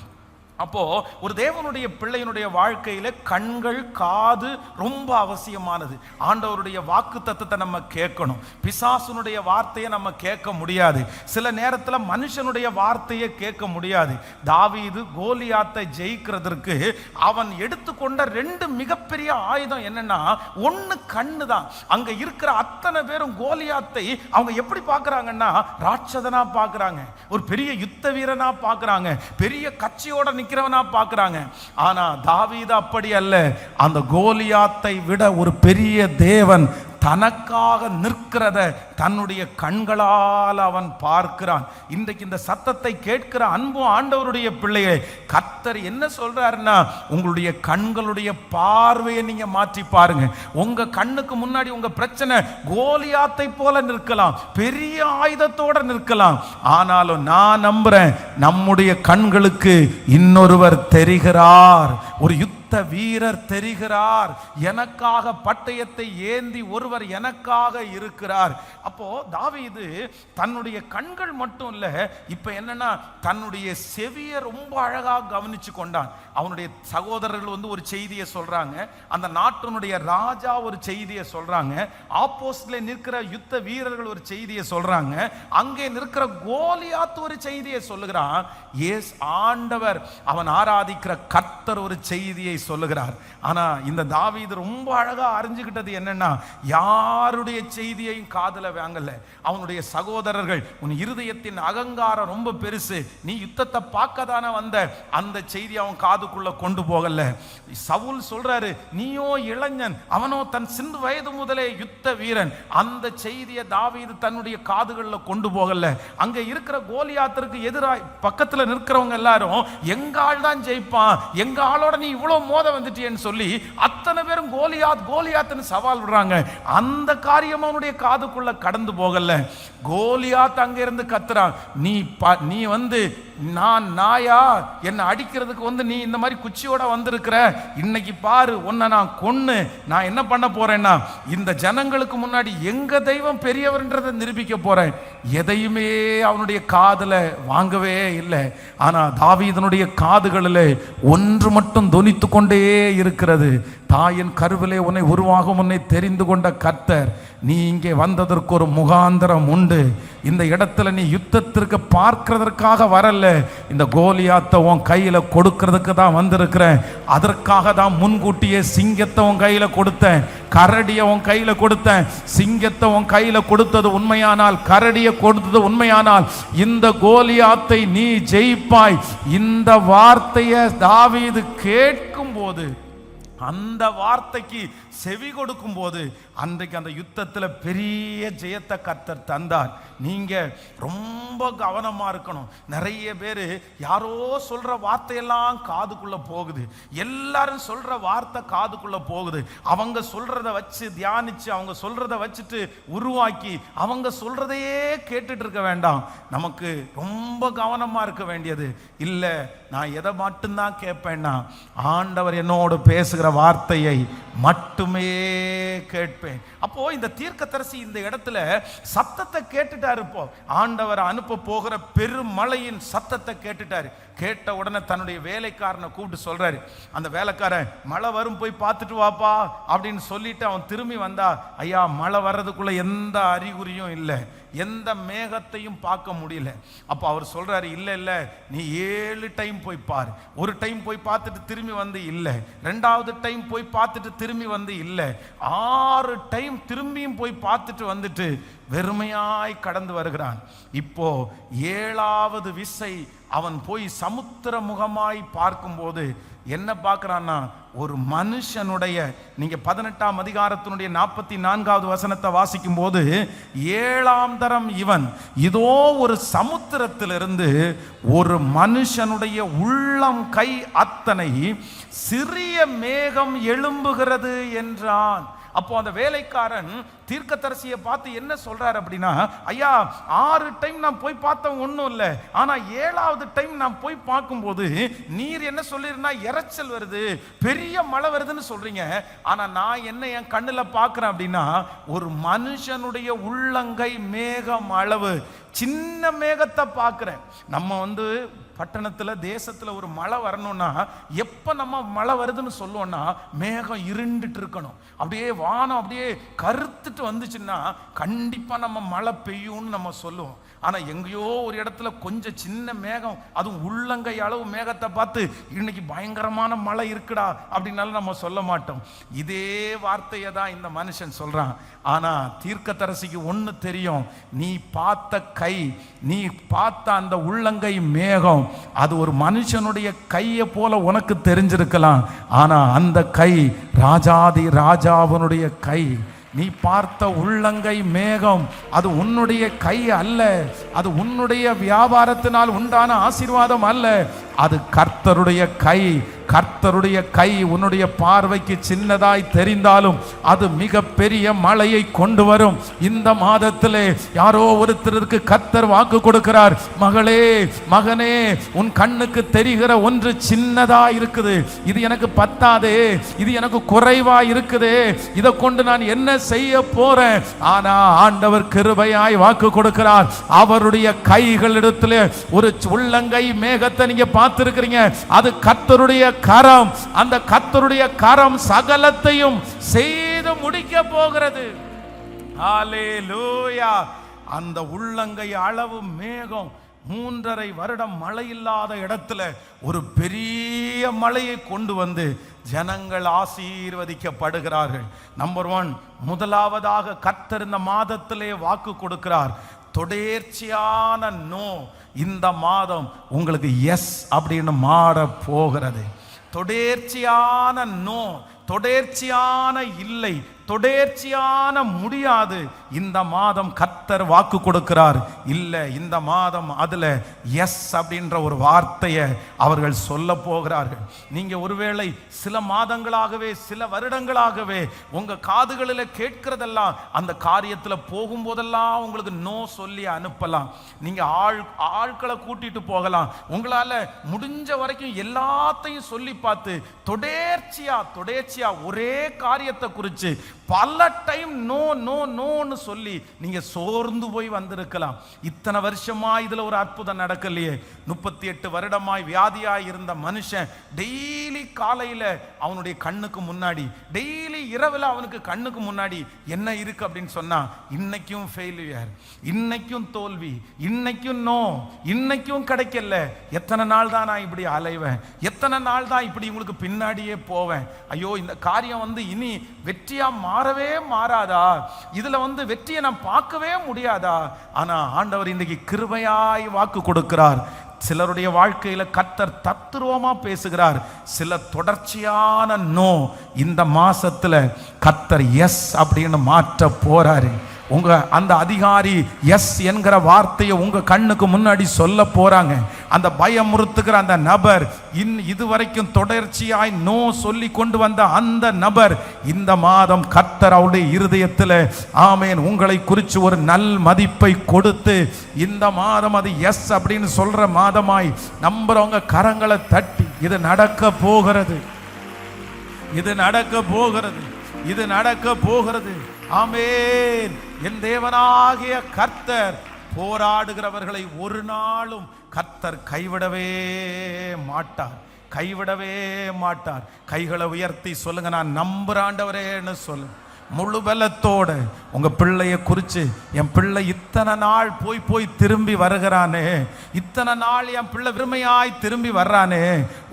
அப்போ ஒரு தேவனுடைய பிள்ளையினுடைய வாழ்க்கையில கண்கள், காது ரொம்ப அவசியமானது. ஆண்டவருடைய வாக்கு தத்தத்தை நம்ம கேட்கணும். பிசாசுனுடைய வார்த்தையை நம்ம கேட்க முடியாது. சில நேரத்தில் மனுஷனுடைய வார்த்தையை கேட்க முடியாது. தாவீது கோலியாத்தை ஜெயிக்கிறதுக்கு அவன் எடுத்துக்கொண்ட 2 மிகப்பெரிய ஆயுதம் என்னன்னா, ஒன்னு கண்ணு தான். அங்க இருக்கிற அத்தனை பேரும் கோலியாத்தை அவங்க எப்படி பார்க்கறாங்கன்னா, ராட்சதனா பார்க்கறாங்க, ஒரு பெரிய யுத்த வீரனா பார்க்கறாங்க, பெரிய கட்சியோட நிக்கிறவனா பார்க்கறாங்க. ஆனா தாவீது அப்படி அல்ல. அந்த கோலியாத்தை விட ஒரு பெரிய தேவன் தனக்காக நிற்கிறத தன்னுடைய கண்களால் அவன் பார்க்கிறான். இன்றைக்கு இந்த சத்தத்தை கேட்கிற அன்பு ஆண்டவருடைய பிள்ளையே, கர்த்தர் என்ன சொல்றாருன்னா, உங்களுடைய கண்களுடைய பார்வையை நீங்க மாற்றி பாருங்க. உங்க கண்ணுக்கு முன்னாடி உங்க பிரச்சனை கோலியாத்தை போல நிற்கலாம், பெரிய ஆயுதத்தோட நிற்கலாம். ஆனாலும் நான் நம்புறேன், நம்முடைய கண்களுக்கு இன்னொருவர் தெரிகிறார், ஒரு யுத்த வீரர் தெரிகிறார். எனக்காக பட்டயத்தை ஏந்தி ஒருவர் எனக்காக இருக்கிறார். அப்போ தாவீது தன்னுடைய கண்கள் மட்டும் இல்ல, இப்ப என்னன்னா தன்னுடைய செவியை ரொம்ப அழகா கவனிச்சு கொண்டான். அவனுடைய சகோதரர்கள் ஒரு செய்தியை சொல்றாங்க, அந்த நாட்டினுடைய ராஜா ஒரு செய்தியை சொல்றாங்க, ஆப்போசிட்ல நிற்கிற யுத்த வீரர்கள் ஒரு செய்தியை சொல்றாங்க, அங்கே நிற்கிற கோலியாத் ஒரு செய்தியை சொல்லுகிறான். எஸ், ஆண்டவர் அவன் ஆராதிக்கிற கர்த்தர் ஒரு செய்தியை சொல்லுகிறார். ஆனா இந்த தாவீது ரொம்ப அழகா அறிஞ்சுக்கிட்டது என்னன்னா, யாருடைய செய்தியையும் காதுல வாங்கல. அவனுடைய சகோதரர்கள், உன் இருதயத்தின் அகங்காரம் ரொம்ப பெருசு, நீ யுத்தத்தை பார்க்க தானே வந்த, அந்த செய்தி அவன் காதுக்குள்ள கொண்டு போகல. சவுல் சொல்றாரு, நீயோ இளைஞன், அவனோ தன் சிறு வயது முதலே யுத்த வீரன். அந்த செய்தியை தாவீது தன்னுடைய காதுகளில் கொண்டு போகல. அங்க இருக்கிற கோலியாத்திற்கு எதிராக பக்கத்துல நிற்கிறவங்க எல்லாரும், எங்க ஆள் தான் ஜெயிப்பான், எங்க ஆளோட நீ இவ்வளவு மோத வந்துட்டியன்னு சொல்லி அத்தனை பேரும் கோலியாத் கோலியாத்னு சவால் விடுறாங்க. அந்த காரியம் அவனுடைய காதுக்குள்ள கடந்து போகல. கோலியாத் அங்க இருந்து கத்துறான், நீ நான் நாயா, என்னை அடிக்கிறதுக்கு நீ இந்த மாதிரி குச்சியோட வந்திருக்கிற, இன்னைக்கு பாரு உன்னை நான் கொன்னு நான் என்ன பண்ண போறேன்னா, இந்த ஜனங்களுக்கு முன்னாடி எங்க தெய்வம் பெரியவர்ன்றதை நிரூபிக்க போறேன். எதையுமே அவனுடைய காதுல வாங்கவே இல்லை. ஆனா தாவீதனுடைய காதுகளில் ஒன்று மட்டும் தொனித்து கொண்டே இருக்கிறது, தாயின் கருவிலே உன்னை உருவாகும் உன்னை தெரிந்து கொண்ட கர்த்தர், நீ இங்கே வந்ததற்கு ஒரு முகாந்திரம் உண்டு. இந்த இடத்துல நீ யுத்தத்திற்கு பார்க்கிறதற்காக வரல, இந்த கோலியாத்தை உன் கையில கொடுக்கிறதுக்கு தான் வந்திருக்கிறேன். அதற்காக தான் முன்கூட்டியே சிங்கத்தை உன் கையில கொடுத்தேன். கரடியை உன் கையில கொடுத்தேன், சிங்கத்தை உன் கையில கொடுத்தது உண்மையானால், கரடியை கொடுத்தது உண்மையானால் இந்த கோலியாத்தை நீ ஜெயிப்பாய். இந்த வார்த்தையை தாவீது கேட்கும் போது, அந்த வார்த்தைக்கு செவி கொடுக்கும் போது, அன்றைக்கு அந்த யுத்தத்தில் பெரிய ஜெயத்தை கர்த்தர் தந்தார். நீங்க ரொம்ப கவனமா இருக்கணும். நிறைய பேர் யாரோ சொல்ற வார்த்தையெல்லாம் காதுக்குள்ள போகுது, எல்லாரும் சொல்ற வார்த்தை காதுக்குள்ள போகுது. அவங்க சொல்றத வச்சு தியானிச்சு, அவங்க சொல்றத வச்சுட்டு உருவாக்கி, அவங்க சொல்றதையே கேட்டுட்டு இருக்க வேண்டாம். நமக்கு ரொம்ப கவனமா இருக்க வேண்டியது இல்லை, நான் எதை மட்டும்தான் கேட்பேன்னா, ஆண்டவர் என்னோடு பேசுகிற வார்த்தையை மட்டுமே கேட்பேன். அப்போ இந்த தீர்க்கதரிசி இந்த இடத்துல சத்தத்தை கேட்டுட்டாரு. இப்போ ஆண்டவர் அனுப்ப போகிற பெருமழையின் சத்தத்தை கேட்டுட்டாரு. கேட்ட உடனே தன்னுடைய வேலைக்காரனை கூப்பிட்டு சொல்றாரு, அந்த வேலைக்காரன் மழை வரும் போய் பார்த்துட்டு வாப்பா அப்படின்னு சொல்லிட்டு அவன் திரும்பி வந்தா, ஐயா மழை வர்றதுக்குள்ள எந்த அறிகுறியும் இல்லை, எந்த மேகத்தையும் பார்க்க முடியல. அப்போ அவர் சொல்றாரு, இல்லை இல்லை நீ 7 டைம் போய் பாரு. ஒரு டைம் போய் பார்த்துட்டு திரும்பி வந்து இல்லை, 2வது டைம் போய் பார்த்துட்டு திரும்பி வந்து இல்லை, 6 டைம் திரும்பியும் போய் பார்த்துட்டு வந்துட்டு வெறுமையாய் கடந்து வருகிறான். இப்போ 7வது விசை அவன் போய் சமுத்திர முகமாய் பார்க்கும்போது என்ன பார்க்கிறான்னா, ஒரு மனுஷனுடைய, நீங்க 18ஆம் அதிகாரத்தினுடைய 44வது வசனத்தை வாசிக்கும் போது, 7ஆம் தரம் இவன் இதோ ஒரு சமுத்திரத்திலிருந்து ஒரு மனுஷனுடைய உள்ளம் கை அத்தனை சிறிய மேகம் எழும்புகிறது என்றான். அப்போ அந்த வேலைக்காரன் தீர்க்கதரிசியை பார்த்து என்ன சொல்றாரு அப்படின்னா, ஐயா 6 டைம் நான் போய் பார்த்தேன் ஒன்றும் இல்லை, ஆனா 7வது டைம் நான் போய் பார்க்கும்போது நீர் என்ன சொல்லிருந்தா இறைச்சல் வருது, பெரிய மழை வருதுன்னு சொல்றீங்க, ஆனா நான் என்ன என் கண்ணுல பார்க்கிறேன் அப்படின்னா, ஒரு மனுஷனுடைய உள்ளங்கை மேகம் அளவு சின்ன மேகத்தை பார்க்கிறேன். நம்ம பட்டணத்தில் தேசத்தில் ஒரு மழை வரணும்னா எப்போ நம்ம மழை வருதுன்னு சொல்லுவோம்னா, மேகம் இருண்டுட்டு இருக்கணும், அப்படியே வானம் அப்படியே கருத்துட்டு வந்துச்சுன்னா கண்டிப்பாக நம்ம மழை பெய்யும்னு நம்ம சொல்லுவோம். ஆனால் எங்கேயோ ஒரு இடத்துல கொஞ்சம் சின்ன மேகம், அதுவும் உள்ளங்கை அளவு மேகத்தை பார்த்து இன்னைக்கு பயங்கரமான மழை இருக்குடா அப்படின்னாலும் நம்ம சொல்ல மாட்டோம். இதே வார்த்தையை தான் இந்த மனுஷன் சொல்கிறான். ஆனால் தீர்க்கதரிசிக்கு ஒன்று தெரியும், நீ பார்த்த கை, நீ பார்த்த அந்த உள்ளங்கை மேகம், அது ஒரு மனுஷனுடைய கையை போல உனக்கு தெரிஞ்சிருக்கலாம், ஆனால் அந்த கை ராஜாதி ராஜாவனுடைய கை. நீ பார்த்த உள்ளங்கை மேகம் அது உன்னுடைய கை அல்ல, அது உன்னுடைய வியாபாரத்தினால் உண்டான ஆசீர்வாதம் அல்ல, அது கர்த்தருடைய கை. கர்த்தருடைய கை உன்னுடைய பார்வைக்கு சின்னதாய் தெரிந்தாலும் அது மிக பெரிய மழையை கொண்டு வரும். இந்த மாதத்திலே யாரோ ஒருத்தருக்கு கர்த்தர் வாக்கு கொடுக்கிறார், மகளே மகனே, உன் கண்ணுக்கு தெரிகிற ஒன்று சின்னதா இருக்குது, இது எனக்கு பத்தாதே, இது எனக்கு குறைவா இருக்குதே, இதை கொண்டு நான் என்ன செய்ய போறேன்? ஆனா ஆண்டவர் கிருபையாய் வாக்கு கொடுக்கிறார். அவருடைய கைகளிடத்திலே ஒரு உள்ளங்கை மேகத்தை நீங்க பார்த்திருக்கிறீங்க, அது கர்த்தருடைய கரம். அந்த கர்த்தருடைய கரம் சகலத்தையும் செய்து முடிக்க போகிறது. ஹல்லேலூயா. அந்த உள்ளங்கை அளவு மேகம் 3.5 வருடம் மழை இல்லாத இடத்துல ஒரு பெரிய மழையை கொண்டு வந்து ஜனங்கள் ஆசீர்வதிக்கப்படுகிறார்கள். நம்பர் 1, முதலாவதாக கர்த்தர் இந்த மாதத்திலே வாக்கு கொடுக்கிறார், தொடர்ச்சியான நோ இந்த மாதம் உங்களுக்கு எஸ் அப்படின்னு மாற போகிறது. தொடர்ச்சியான நோ, தொடர்ச்சியான இல்லை, தொடர்ச்சியான முடியாது. இந்த மாதம் கர்த்தர் வாக்கு கொடுக்கிறார், இல்லை இந்த மாதம் அதுல எஸ் அப்படின்ற ஒரு வார்த்தையை அவர்கள் சொல்ல போகிறார்கள். நீங்க ஒருவேளை சில மாதங்களாகவே சில வருடங்களாகவே உங்க காதுகளில் கேட்கிறதெல்லாம் அந்த காரியத்துல போகும்போதெல்லாம் உங்களுக்கு நோ சொல்லி அனுப்பலாம். நீங்க ஆட்களை கூட்டிட்டு போகலாம், உங்களால முடிஞ்ச வரைக்கும் எல்லாத்தையும் சொல்லி பார்த்து தொடர்ச்சியா ஒரே காரியத்தை குறித்து பல டைம் நோ நோ நோன்னு சொல்லி நீங்க சோர்ந்து போய் வந்திருக்கலாம். இத்தனை வருஷமா இதுல ஒரு அற்புதம் நடக்கலையே. 38 வருடமாய் வியாதியாய் இருந்த மனுஷன் டெய்லி காலையில அவனுடைய கண்ணுக்கு முன்னாடி, டெய்லி இரவுல அவனுக்கு கண்ணுக்கு முன்னாடி என்ன இருக்கு அப்படின்னு சொன்னா, இன்னைக்கும் ஃபெயிலியர், இன்னைக்கும் தோல்வி, இன்னைக்கும் நோ, இன்னைக்கும் கிடைக்கல. எத்தனை நாள் தான் நான் இப்படி அலைவேன், எத்தனை நாள் தான் இப்படி உங்களுக்கு பின்னாடியே போவேன், ஐயோ இந்த காரியம் இனி வெற்றியா மாறவே மாறாதா? இதுல வெற்றியை நான் பார்க்கவே முடியாதா? ஆனா ஆண்டவர் இன்னைக்கு கிருபையாய் வாக்கு கொடுக்கிறார். சிலருடைய வாழ்க்கையில கர்த்தர் தத்துருவமா பேசுகிறார். சில தொடர்ச்சியான நோ இந்த மாசத்துல கர்த்தர் எஸ் அப்படின்னு மாற்ற போறாரு. உங்க அந்த அதிகாரி எஸ் என்கிற வார்த்தையை உங்க கண்ணுக்கு முன்னாடி சொல்ல போறாங்க. அந்த பயமுறுத்துகிற அந்த நபர், இதுவரைக்கும் தொடர்ச்சியாய் நோ சொல்லி கொண்டு வந்த அந்த நபர், இந்த மாதம் கர்த்தர் அவருடைய இருதயத்தில் ஆமேன் உங்களை குறித்து ஒரு நல் மதிப்பை கொடுத்து இந்த மாதம் அது எஸ் அப்படின்னு சொல்ற மாதமாய் நம்புறவங்க கரங்களை தட்டி, இது நடக்க போகிறது, இது நடக்க போகிறது, இது நடக்க போகிறது. ஆமென். என் தேவனாகிய கர்த்தர் போராடுகிறவர்களை ஒரு நாளும் கர்த்தர் கைவிடவே மாட்டார், கைவிடவே மாட்டார். கைகளை உயர்த்தி சொல்லுங்க, நான் நம்புற ஆண்டவரேன்னு சொல்லுங்க. முழு பலத்தோட உங்க பிள்ளைய குறிச்சு, என் பிள்ளை இத்தனை நாள் போய் திரும்பி வருகிறானே, இத்தனை நாள் என் பிள்ளை விருமையாய் திரும்பி வர்றானே,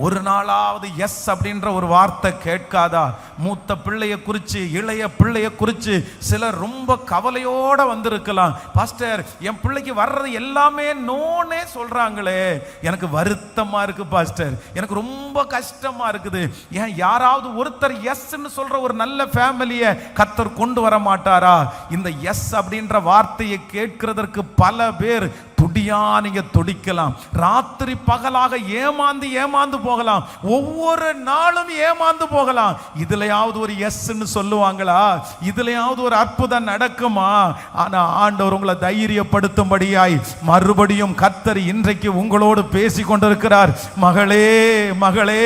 ஒரு நாளாவது எஸ் அப்படின்ற ஒரு வார்த்தை கேட்காதா? மூத்த பிள்ளைய குறிச்சு, இளைய பிள்ளைய குறிச்சு சிலர் ரொம்ப கவலையோட வந்திருக்கலாம். பாஸ்டர், என் பிள்ளைக்கு வர்றது எல்லாமே நோனே சொல்றாங்களே, எனக்கு வருத்தமா இருக்கு பாஸ்டர், எனக்கு ரொம்ப கஷ்டமா இருக்குது. ஏன் யாராவது ஒருத்தர் எஸ்ன்னு சொல்ற ஒரு நல்ல ஃபேமிலியை கர்த்தர் கொண்டு வர மாட்டாரா? இந்த எஸ் அப்படின்ற வார்த்தையை கேட்கிறதற்கு பல பேர் துடியா நீங்க துடிக்கலாம். ராத்திரி பகலாக ஏமாந்து போகலாம். ஒவ்வொரு நாளும் ஏமாந்து போகலாம். இதுலயாவது ஒரு எஸ்ன்னு சொல்லுவாங்களா? இதுலயாவது ஒரு அற்புதம் நடக்குமா? ஆனா ஆண்டவர் உங்களை தைரியப்படுத்தும்படியாய் மறுபடியும் கர்த்தர் இன்றைக்கு உங்களோடு பேசி கொண்டிருக்கிறார். மகளே, மகளே,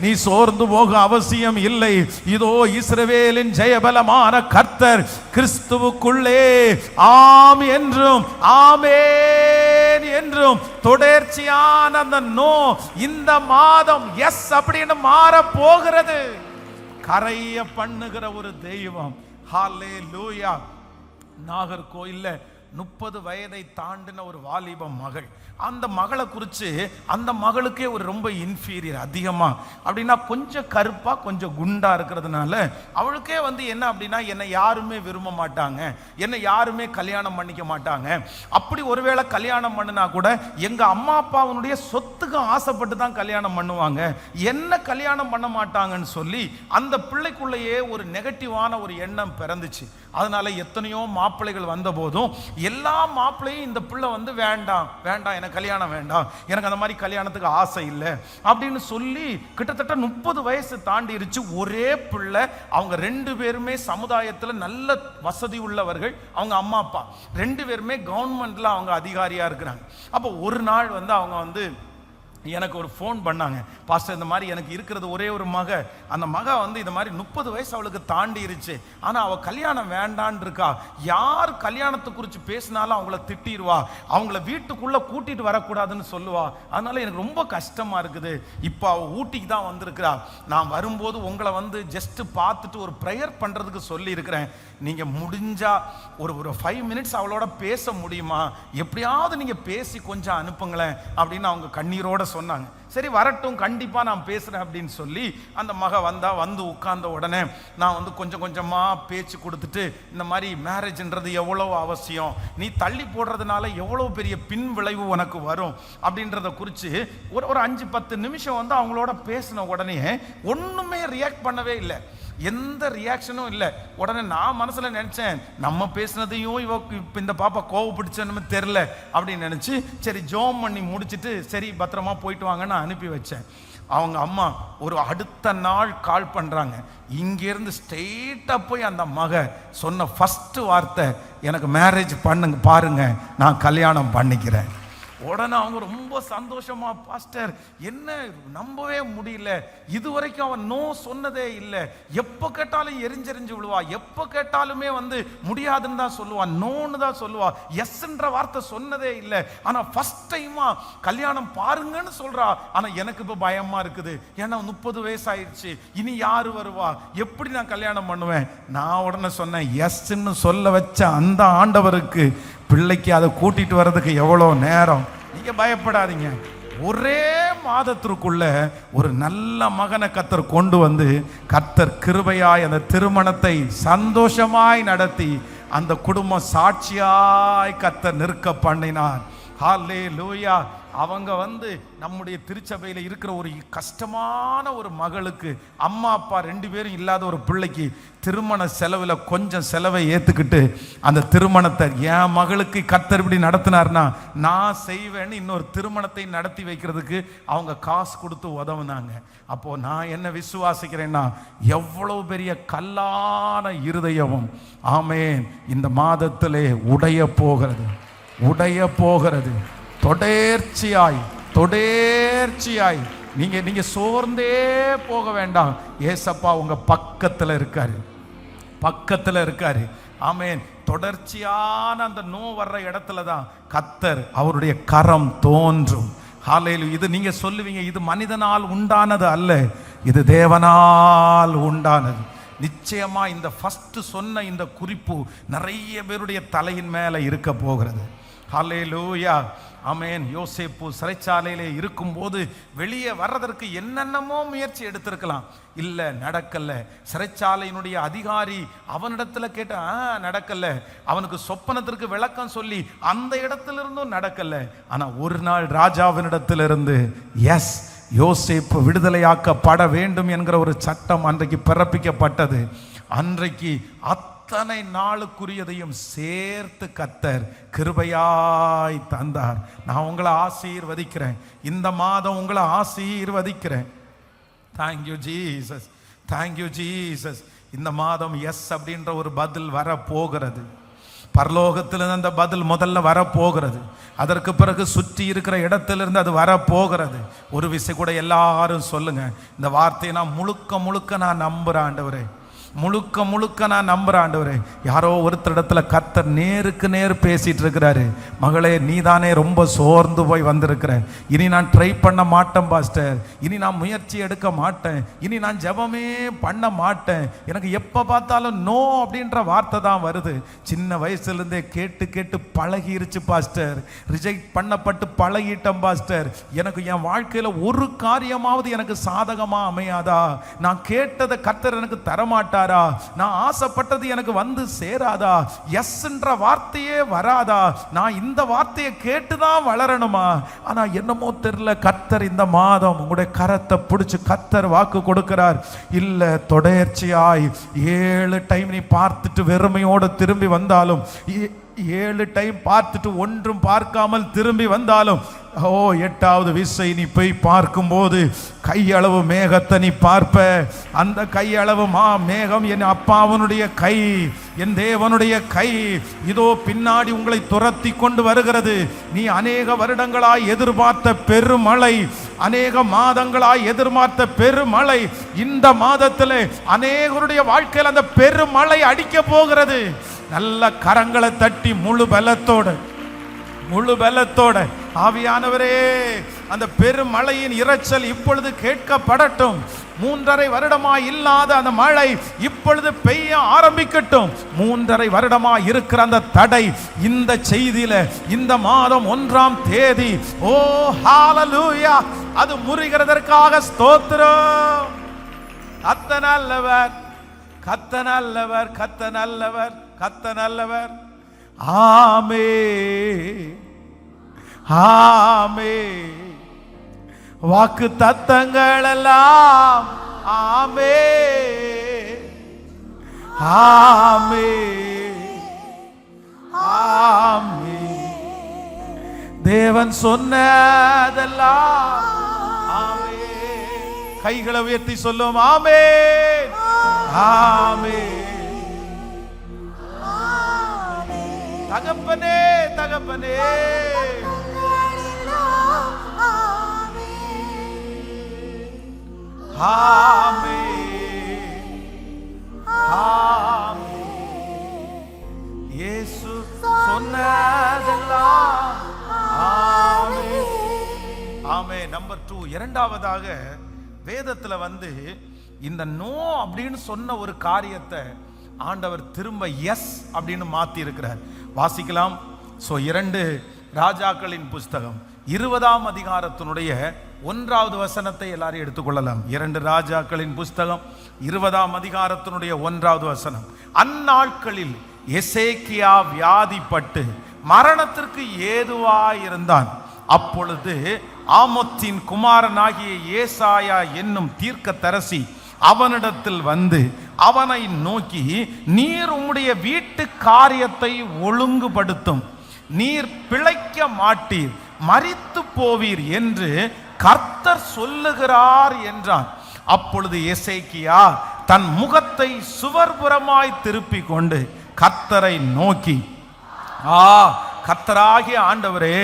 நீ சோர்ந்து போக அவசியம் இல்லை. இதோ இஸ்ரவேலின் ஜெயபலமான கர்த்தர் கிறிஸ்துவுக்குள்ளே ஆம் என்றும் ஆமென் என்றும் தொடர்ச்சியான அந்த நோ இந்த மாதம் எஸ் அப்படின்னு மாற போகிறது. கரைய பண்ணுகிற ஒரு தெய்வம். ஹல்லேலூயா. நாகர்கோயில்ல 30 வயதை தாண்டின ஒரு வாலிப மகள். அந்த மகளை குறித்து அந்த மகளுக்கே ஒரு ரொம்ப இன்ஃபீரியர் அதிகமா, அப்படின்னா கொஞ்சம் கருப்பா கொஞ்சம் குண்டா இருக்கிறதுனால அவளுக்கே என்ன அப்படின்னா, என்னை யாருமே விரும்ப மாட்டாங்க, என்னை யாருமே கல்யாணம் பண்ணிக்க மாட்டாங்க. அப்படி ஒருவேளை கல்யாணம் பண்ணினா கூட எங்க அம்மா அப்பாவுடைய சொத்துக்கு ஆசைப்பட்டு தான் கல்யாணம் பண்ணுவாங்க, என்ன கல்யாணம் பண்ண மாட்டாங்கன்னு சொல்லி அந்த பிள்ளைக்குள்ளேயே ஒரு நெகட்டிவான ஒரு எண்ணம் பிறந்துச்சு. அதனால எத்தனையோ மாப்பிள்ளைகள் வந்த போதும் எல்லா மாப்பிள்ளையும் இந்த பிள்ளை வேண்டாம் வேண்டாம், எனக்கு கல்யாணம் வேண்டாம், எனக்கு அந்த மாதிரி கல்யாணத்துக்கு ஆசை இல்லை அப்படின்னு சொல்லி கிட்டத்தட்ட 30 வயசு தாண்டிருச்சு. ஒரே பிள்ளை. அவங்க 2 பேருமே சமுதாயத்தில் நல்ல வசதி உள்ளவர்கள். அவங்க அம்மா அப்பா 2 பேருமே கவர்மெண்ட்ல அவங்க அதிகாரியா இருக்கிறாங்க. அப்போ ஒரு நாள் அவங்க எனக்கு ஒரு ஃபோன் பண்ணாங்க. பாஸ்டர், இந்த மாதிரி எனக்கு இருக்கிறது ஒரே ஒரு மக. அந்த மக இந்த மாதிரி 30 வயசு அவளுக்கு தாண்டிருச்சு. ஆனால் அவள் கல்யாணம் வேண்டான் இருக்கா. யார் கல்யாணத்தை குறித்து பேசினாலும் அவங்கள திட்டிடுவா, அவங்கள வீட்டுக்குள்ளே கூட்டிகிட்டு வரக்கூடாதுன்னு சொல்லுவா. அதனால எனக்கு ரொம்ப கஷ்டமாக இருக்குது. இப்போ அவள் ஊட்டிக்கு தான் வந்திருக்கிறா. நான் வரும்போது உங்களை ஜஸ்ட் பார்த்துட்டு ஒரு ப்ரேயர் பண்ணுறதுக்கு சொல்லியிருக்கிறேன். நீங்கள் முடிஞ்சா ஒரு 5 மினிட்ஸ் அவளோட பேச முடியுமா? எப்படியாவது நீங்கள் பேசி கொஞ்சம் அனுப்புங்களேன் அப்படின்னு அவங்க கண்ணீரோட சொன்னாங்க. சரி வரட்டும், கண்டிப்பா நான் பேசுறேன் அப்படின்னு சொல்லி அந்த மக வந்து உட்கார்ந்த உடனே நான் கொஞ்சம் கொஞ்சமா பேச்சு கொடுத்துட்டு, இந்த மாதிரி மேரேஜ்ன்றது எவ்வளவு அவசியம், நீ தள்ளி போடுறதுனால எவ்வளவு பெரிய பின் விளைவு உனக்கு வரும் அப்படின்றத குறித்து ஒரு 5-10 நிமிஷம் அவங்களோட பேசின உடனே ஒண்ணுமே ரியாக்ட் பண்ணவே இல்லை, எந்த ரியாக்ஷனும் இல்லை. உடனே நான் மனசுல நினைச்சேன், நம்ம பேசினதையும் இப்ப இந்த பாப்பா கோவப்பிடிச்சன்னு தெரியல அப்படின்னு நினைச்சு சரி ஜோம் பண்ணி முடிச்சுட்டு சரி பத்திரமா போயிட்டு வாங்கன்னு அனுப்பி வச்சேன். அவங்க அம்மா ஒரு அடுத்த நாள் கால் பண்றாங்க. இங்கிருந்து ஸ்ட்ரெயிட்டா போய் அந்த மக சொன்ன ஃபர்ஸ்ட் வார்த்தை, எனக்கு மேரேஜ் பண்ணுங்க பாருங்க, நான் கல்யாணம் பண்ணிக்கிறேன். உடனே அவங்க ரொம்ப சந்தோஷமா, பாஸ்டர் என்ன நம்பவே முடியல, இதுவரைக்கும் அவன் நோ சொன்னதே இல்லை, எப்போ கேட்டாலும் எரிஞ்செறிஞ்சு விழுவா, எப்போ கேட்டாலுமே முடியாதுன்னு தான் சொல்லுவா, நோன்னு தான் சொல்லுவா, எஸ்ன்ற வார்த்தை சொன்னதே இல்லை. ஆனா ஃபர்ஸ்ட் டைமா கல்யாணம் பாருங்கன்னு சொல்றா. ஆனா எனக்கு இப்போ பயமா இருக்குது, ஏன்னா 30 வயசு ஆயிடுச்சு, இனி யாரு வருவா, எப்படி நான் கல்யாணம் பண்ணுவேன்? நான் உடனே சொன்னேன், எஸ்ன்னு சொல்ல வச்ச அந்த ஆண்டவருக்கு பிள்ளைக்கு அதை கூட்டிட்டு வர்றதுக்கு எவ்வளோ நேரம். நீங்க பயப்படாதீங்க, ஒரே மாதத்திற்குள்ள ஒரு நல்ல மகனை கர்த்தர் கொண்டு வந்து கர்த்தர் கிருபையாய் அந்த திருமணத்தை சந்தோஷமாய் நடத்தி அந்த குடும்பம் சாட்சியாய் கர்த்தர் நிற்க பண்ணினார். ஹல்லேலூயா. அவங்க வந்து நம்முடைய திருச்சபையில் இருக்கிற ஒரு கஷ்டமான ஒரு மகளுக்கு, அம்மா அப்பா 2 பேரும் இல்லாத ஒரு பிள்ளைக்கு திருமண செலவில் கொஞ்சம் செலவை ஏற்றுக்கிட்டு அந்த திருமணத்தை என் மகளுக்கு கர்த்தர் இப்படி நடத்தினார்னா நான் செய்வேன்னு இன்னொரு திருமணத்தை நடத்தி வைக்கிறதுக்கு அவங்க காசு கொடுத்து உதவுனாங்க. அப்போது நான் என்ன விசுவாசிக்கிறேன்னா, எவ்வளோ பெரிய கல்லான இருதயமும் ஆமேன் இந்த மாதத்திலே உடைய போகிறது. தொடர்ச்சியாய் நீங்க சோர்ந்தே போக வேண்டாம். ஏசப்பா உங்க பக்கத்துல இருக்காரு. ஆமேன். தொடர்ச்சியான அந்த வர்ற இடத்துல தான் கர்த்தர் அவருடைய கரம் தோன்றும். ஹல்லேலூயா. இது நீங்க சொல்லுவீங்க, இது மனிதனால் உண்டானது அல்ல, இது தேவனால் உண்டானது. நிச்சயமா இந்த ஃபர்ஸ்ட் சொன்ன இந்த குறிப்பு நிறைய பேருடைய தலையின் மேல இருக்க போகிறது. ஹல்லேலூயா. ஆமென். யோசேப்பு சிறைச்சாலையிலே இருக்கும்போது வெளியே வர்றதற்கு என்னென்னமோ முயற்சி எடுத்திருக்கலாம், இல்லை நடக்கல. சிறைச்சாலையினுடைய அதிகாரி அவனிடத்துல கேட்ட நடக்கல. அவனுக்கு சொப்பனத்திற்கு விளக்கம் சொல்லி அந்த இடத்திலிருந்தும் நடக்கல. ஆனா ஒரு நாள் ராஜாவினிடத்திலிருந்து எஸ் யோசேப்பு விடுதலையாக்கப்பட வேண்டும் என்கிற ஒரு சட்டம் அன்றைக்கு பிறப்பிக்கப்பட்டது. அன்றைக்கு அத்தனை நாளுக்குரியதையும் சேர்த்து கர்த்தர் கிருபையாய் தந்தார். நான் உங்களை ஆசீர்வதிக்கிறேன், இந்த மாதம் உங்களை ஆசீர்வதிக்கிறேன். Thank you Jesus. இந்த மாதம் எஸ் அப்படின்ற ஒரு பதில் வரப்போகிறது. பரலோகத்திலிருந்து அந்த பதில் முதல்ல வரப்போகிறது. அதற்கு பிறகு சுற்றி இருக்கிற இடத்திலிருந்து அது வரப்போகிறது. ஒரு விஷயம் கூட எல்லாரும் சொல்லுங்க, இந்த வார்த்தையை நான் முழுக்க நான் நம்புறேன் ஆண்டவரே, முழுக்க நான் நம்புறேன் ஆண்டவரே. யாரோ ஒருத்தரிடத்துல கர்த்தர் நேருக்கு நேர் பேசிட்டு இருக்கிறாரு. மகளே, நீதானே ரொம்ப சோர்ந்து போய் வந்திருக்கிற, இனி நான் ட்ரை பண்ண மாட்டேன் பாஸ்டர், இனி நான் முயற்சி எடுக்க மாட்டேன், இனி நான் ஜெபமே பண்ண மாட்டேன், எனக்கு எப்போ பார்த்தாலும் நோ அப்படின்ற வார்த்தை தான் வருது. சின்ன வயசுலேருந்தே கேட்டு பழகிருச்சு பாஸ்டர், ரிஜெக்ட் பண்ணப்பட்டு பழகிட்டேன் பாஸ்டர், எனக்கு என் வாழ்க்கையில் ஒரு காரியமாவது எனக்கு சாதகமாக அமையாதா, நான் கேட்டதை கர்த்தர் எனக்கு தரமாட்டார், நான் ஆசைப்பட்டது எனக்கு வந்து சேராதா, எஸ்ன்ற வார்த்தையே வராதா, நான் இந்த வார்த்தையை கேட்டுதான் வளரணுமா? ஆனா என்னமோ தெரியல, கர்த்தர் இந்த மாதம் உங்களுடைய கரத்தை பிடிச்சு கர்த்தர் வாக்கு கொடுக்கிறார். இல்ல, தொடர்ச்சியாய் 7 டைம் நீ பார்த்துட்டு வெறுமையோடு திரும்பி வந்தாலும், 7 டைம் பார்த்துட்டு ஒன்றும் பார்க்காமல் திரும்பி வந்தாலும், 8வது விசை நீ போய் பார்க்கும்போது கையளவு மேகத்தை நீ பார்ப்ப. அந்த கையளவு மேகம் என் அப்பாவனுடைய கை, என் தேவனுடைய கை இதோ பின்னாடி உங்களை துரத்தி கொண்டு வருகிறது. நீ அநேக வருடங்களாய் எதிர்பார்த்த பெருமழை, அநேக மாதங்களாய் எதிர்பார்த்த பெருமழை இந்த மாதத்தில் அநேகருடைய வாழ்க்கையில் அந்த பெருமழை அடிக்க போகிறது. நல்ல கரங்களை தட்டி முழு பலத்தோட ஆவியானவரே, அந்த பெருமழையின் இரைச்சல் இப்பொழுது கேட்கப்படட்டும். 3.5 வருடமாய் இல்லாத அந்த மழை இப்பொழுது பெய்ய ஆரம்பிக்கட்டும். 3.5 வருடமாய் இருக்கிற அந்த தடை இந்த செய்தியில இந்த மாதம் 1ஆம் தேதி ஹalleluya அது முறிகிறதற்காக ஸ்தோத்திரம். கர்த்தர் நல்லவர். ஆமென். வாக்கு தத்தங்கள் எல்லாம் தேவன் சொன்னதெல்லாம் கைகளை உயர்த்தி சொல்லும். ஆமென். தகப்பனே இயேசு சொன்னதெல்லாம் ஆமென். நம்பர் 2, இரண்டாவதாக வேதத்துல வந்து இந்த நோ அப்படின்னு சொன்ன ஒரு காரியத்தை ஆண்டவர் திரும்ப எஸ் அப்படின்னு மாத்தி இருக்கிறார். வாசிக்கலாம். 2 ராஜாக்களின் புஸ்தகம் 20ஆம் அதிகாரத்தினுடைய 1வது வசனத்தை எல்லாரும் எடுத்துக்கொள்ளலாம். 2 ராஜாக்களின் புஸ்தகம் 20ஆம் அதிகாரத்தினுடைய 1வது வசனம். அந்நாட்களில் எசேக்கியா வியாதிப்பட்டு மரணத்திற்கு ஏதுவாயிருந்தான். அப்பொழுது ஆமோத்தின் குமாரனாகிய ஏசாயா என்னும் தீர்க்கதரிசி அவனிடத்தில் வந்து அவனை நோக்கி, நீர் உம்முடைய வீட்டு காரியத்தை ஒழுங்குபடுத்தும், நீர் பிழைக்க மாட்டீர், மரித்து போவீர் என்று கர்த்தர் சொல்லுகிறார் என்றான். அப்பொழுது எசேக்கியா தன் முகத்தை சுவர்புறமாய் திருப்பிக் கொண்டு கர்த்தரை நோக்கி, கர்த்தராகிய ஆண்டவரே,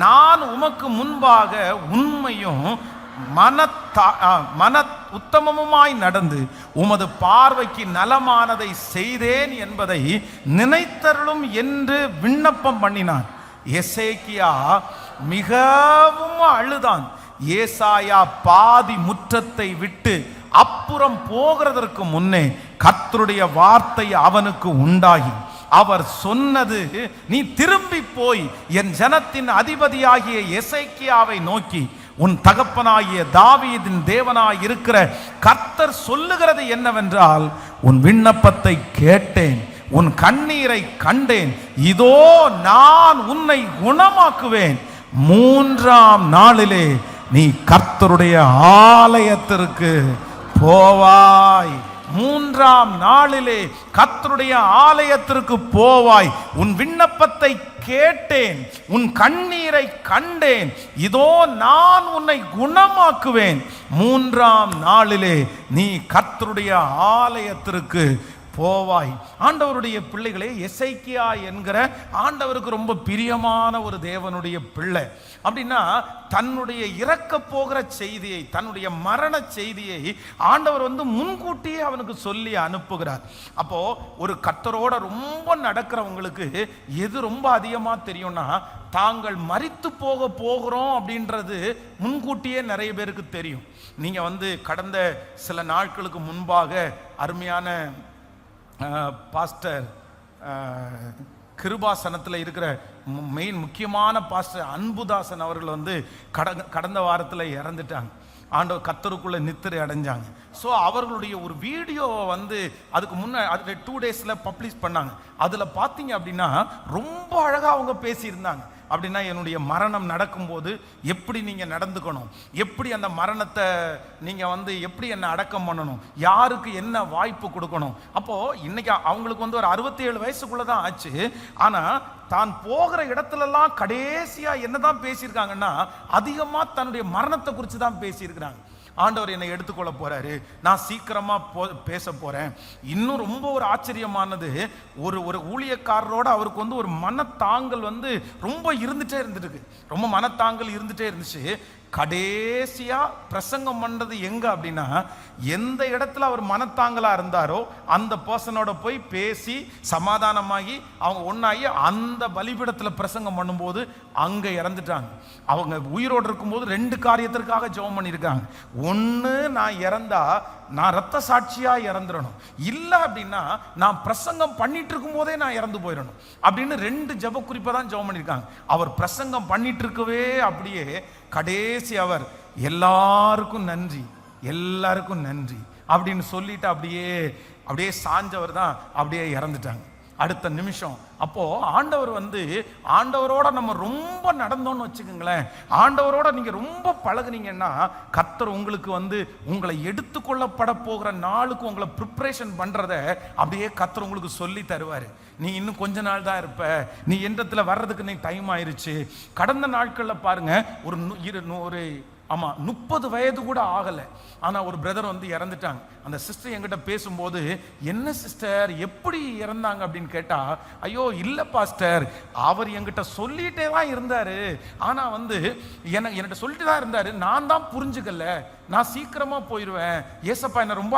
நான் உமக்கு முன்பாக உண்மையும் மன உத்தமமுமாய் நடந்து உமது பார்வைக்கு நலமானதை செய்தேன் என்பதை நினைத்தருளும் என்று விண்ணப்பம் பண்ணினான். எசேக்கியா மிகவும் அழுதான். ஏசாயா பாதி முற்றத்தை விட்டு அப்புறம் போகிறதற்கு முன்னே கர்த்தருடைய வார்த்தை அவனுக்கு உண்டாகி அவர் சொன்னது, நீ திரும்பி போய் என் ஜனத்தின் அதிபதியாகிய எசேக்கியாவை நோக்கி, உன் தகப்பனாகிய தாவீதின் தேவனாய் இருக்கிற கர்த்தர் சொல்லுகிறது என்னவென்றால், உன் விண்ணப்பத்தை கேட்டேன், உன் கண்ணீரை கண்டேன், இதோ நான் உன்னை குணமாக்குவேன், 3ஆம் நாளிலே நீ கர்த்தருடைய ஆலயத்திற்கு போவாய். 3ஆம் நாளிலே கர்த்தருடைய ஆலயத்திற்கு போவாய். உன் விண்ணப்பத்தை கேட்டேன், உன் கண்ணீரை கண்டேன், இதோ நான் உன்னை குணமாக்குவேன், 3ஆம் நாளிலே நீ கர்த்தருடைய ஆலயத்திற்கு போவாய். ஆண்டவருடைய பிள்ளைகளே, எசேக்கியா என்கிற ஆண்டவருக்கு ரொம்ப பிரியமான ஒரு தேவனுடைய பிள்ளை. அப்படின்னா தன்னுடைய இறக்க போகிற செய்தியை, தன்னுடைய மரண செய்தியை ஆண்டவர் முன்கூட்டியே அவனுக்கு சொல்லி அனுப்புகிறார். அப்போ ஒரு கர்த்தரோட ரொம்ப நடக்கிறவங்களுக்கு எது ரொம்ப அதிகமா தெரியும்னா, தாங்கள் மரித்து போகிறோம் அப்படின்றது முன்கூட்டியே நிறைய பேருக்கு தெரியும். நீங்க கடந்த சில நாட்களுக்கு முன்பாக அருமையான பாஸ்டர் கிருபாசனத்தில் இருக்கிற முக்கியமான பாஸ்டர் அன்புதாசன் அவர்கள் கடந்த வாரத்தில் இறந்துட்டாங்க. ஆண்டவர் கர்த்தருக்குள்ள நித்திரை அடைஞ்சாங்க. ஸோ அவர்களுடைய ஒரு வீடியோவை அதுக்கு முன்னே 2 டேஸில் பப்ளிஷ் பண்ணாங்க. அதில் பார்த்தீங்க அப்படின்னா ரொம்ப அழகாக அவங்க பேசியிருந்தாங்க. அப்படின்னா என்னுடைய மரணம் நடக்கும்போது எப்படி நீங்கள் நடந்துக்கணும், எப்படி அந்த மரணத்தை நீங்கள் எப்படி என்னை அடக்கம் பண்ணணும், யாருக்கு என்ன வாய்ப்பு கொடுக்கணும். அப்போது இன்னைக்கு அவங்களுக்கு ஒரு 67 வயசுக்குள்ளே தான் ஆச்சு. ஆனால் தான் போகிற இடத்துலலாம் கடைசியாக என்ன தான் பேசியிருக்காங்கன்னா, அதிகமாக தன்னுடைய மரணத்தை குறித்து தான் பேசியிருக்கிறாங்க. ஆண்டவர் என்னை எடுத்துக்கொள்ள போறாரு, நான் சீக்கிரமா பேச போறேன். இன்னும் ரொம்ப ஒரு ஆச்சரியமானது, ஒரு ஊழியக்காரரோட அவருக்கு ஒரு மனத்தாங்கல் ரொம்ப இருந்துட்டே இருந்துருக்கு. ரொம்ப மனத்தாங்கல் இருந்துட்டே இருந்துச்சு. கடைசியா பிரசங்கம் பண்றது எங்க அப்படின்னா, எந்த இடத்துல அவர் மனத்தாங்கலா இருந்தாரோ அந்த பர்சனோட போய் பேசி சமாதானமாகி அவங்க ஒன்னாகி அந்த பலிபீடத்துல பிரசங்கம் பண்ணும்போது அங்க இறந்துட்டாங்க. அவங்க உயிரோடு இருக்கும்போது 2 காரியத்திற்காக ஜெபம் பண்ணியிருக்காங்க. ஒன்று, நான் இறந்தா நான் இரத்த சாட்சியா இறந்துடணும், இல்லை அப்படின்னா நான் பிரசங்கம் பண்ணிட்டு இருக்கும் போதே நான் இறந்து போயிடணும் அப்படின்னு 2 ஜெப குறிப்பை தான் ஜெபம் பண்ணியிருக்காங்க. அவர் பிரசங்கம் பண்ணிட்டு இருக்கவே அப்படியே கடைசி அவர் எல்லாருக்கும் நன்றி, எல்லாருக்கும் நன்றி அப்படின்னு சொல்லிட்டு அப்படியே சாஞ்சவர் தான் அப்படியே இறந்துட்டாங்க அடுத்த நிமிஷம். அப்போ ஆண்டவர் ஆண்டவரோட நம்ம ரொம்ப நடந்தோம்னு வச்சுக்கோங்களேன், ஆண்டவரோட நீங்க ரொம்ப பழகுனீங்கன்னா கர்த்தர் உங்களுக்கு உங்களை எடுத்துக்கொள்ளப்பட போகிற நாளுக்கு உங்களை ப்ரிப்பரேஷன் பண்றத அப்படியே கர்த்தர் உங்களுக்கு சொல்லி தருவாரு. நீ இன்னும் கொஞ்ச நாள் தான் இருப்ப, நீ எந்தத்துல வர்றதுக்கு நீ டைம் ஆயிருச்சு. கடந்த நாட்கள்ல பாருங்க, ஒரு 30 வயது கூட ஆகலை, ஆனால் ஒரு பிரதர் இறந்துட்டாங்க. அந்த சிஸ்டர் என்கிட்ட பேசும்போது, என்ன சிஸ்டர் எப்படி இறந்தாங்க அப்படின்னு கேட்டா, ஐயோ இல்லை பாஸ்டர், அவர் என்கிட்ட சொல்லிட்டே தான் இருந்தாரு, ஆனால் என்கிட்ட சொல்லிட்டு தான் இருந்தாரு, நான் தான் புரிஞ்சுக்கல, நான் சீக்கிரமா போயிடுவேன், ஏசப்பா என்ன ரொம்ப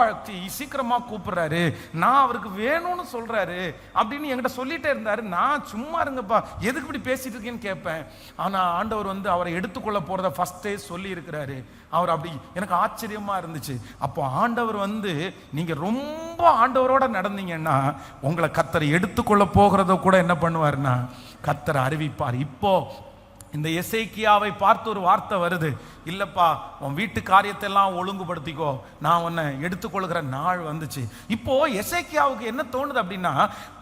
சீக்கிரமா கூப்பிடுறாரு, நான் அவருக்கு வேணும்னு சொல்றாரு அப்படின்னு என்கிட்ட சொல்லிட்டே இருந்தாரு, நான் சும்மா இருங்கப்பா எதுக்கு இப்படி பேசிட்டு இருக்கேன்னு கேட்பேன். ஆனா ஆண்டவர் அவரை எடுத்துக்கொள்ள போறத ஃபர்ஸ்டே சொல்லி இருக்கிறாரு. அவர் அப்படி எனக்கு ஆச்சரியமா இருந்துச்சு. அப்போ ஆண்டவர் நீங்க ரொம்ப ஆண்டவரோட நடந்தீங்கன்னா உங்களை கர்த்தர் எடுத்துக்கொள்ள போகிறத கூட என்ன பண்ணுவாருன்னா கர்த்தர் அறிவிப்பார். இப்போ இந்த எசேக்கியாவை பார்த்து ஒரு வார்த்தை வருது, இல்லப்பா உன் வீட்டு காரியத்தை எல்லாம் ஒழுங்குபடுத்திக்கோ, நான் உன்னை எடுத்துக்கொள்கிற நாள் வந்துச்சு. இப்போ எசேக்கியாவுக்கு என்ன தோணுது அப்படின்னா,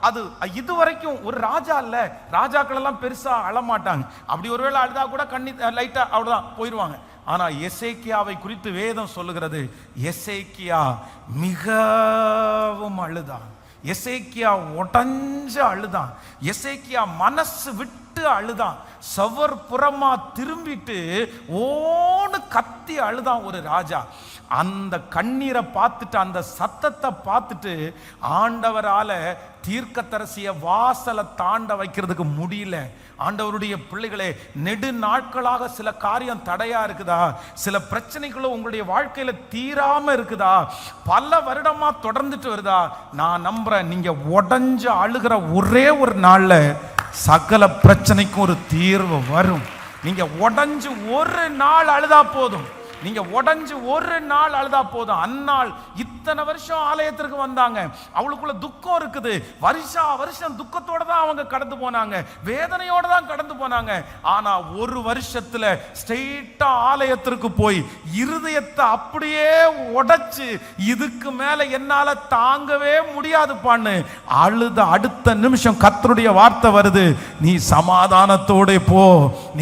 அது இதுவரைக்கும் ஒரு ராஜா இல்ல, ராஜாக்கள் எல்லாம் பெருசா அழமாட்டாங்க, அப்படி ஒருவேளை அழுதா கூட கண்ணி லைட்டா அவ்வளவுதான் போயிடுவாங்க. ஆனா எசேக்கியாவை குறித்து வேதம் சொல்லுகிறது, எசேக்கியா மிகவும் அழுதான், எசேக்கியா உடைஞ்சு அழுதான், எசேக்கியா மனசு விட்டு அழுதான், சவர் புறமா திரும்பிட்டு ஓன்னு கத்தி அழுதான் ஒரு ராஜா. அந்த கண்ணீரை பார்த்துட்டு, அந்த சத்தத்தை பார்த்துட்டு ஆண்டவரால தீர்க்கதரிசிய வாசலை தாண்ட வைக்கிறதுக்கு முடியல. ஆண்டவருடைய பிள்ளைகளே, நெடு நாட்களாக சில காரியம் தடையா இருக்குதா, சில பிரச்சனைகளும் உங்களுடைய வாழ்க்கையில தீராம இருக்குதா, பல வருடமா தொடர்ந்துட்டு வருதா, நான் நம்புறேன் நீங்க உடைஞ்சு அழுகிற ஒரே ஒரு நாள்ல சகல பிரச்சனைக்கும் ஒரு தீர்வு வரும். நீங்க உடைஞ்சு ஒரு நாள் அழுதா போதும், நீங்க உடைஞ்சு ஒரு நாள் அழுதா போதும். அந்நாள் இத்தனை வருஷம் ஆலயத்திற்கு வந்தாங்க, அவளுக்குள்ள துக்கம் இருக்குது, வருஷா வருஷம் துக்கத்தோட தான் அவங்க கடந்து போனாங்க, வேதனையோட தான் கடந்து போனாங்க. ஆனா ஒரு வருஷத்துல ஸ்ட்ரெயிட்டா ஆலயத்திற்கு போய் இருதயத்தை அப்படியே உடைச்சு, இதுக்கு மேல என்னால தாங்கவே முடியாதுப்பான்னு அழுத அடுத்த நிமிஷம் கர்த்தருடைய வார்த்தை வருது, நீ சமாதானத்தோட போ,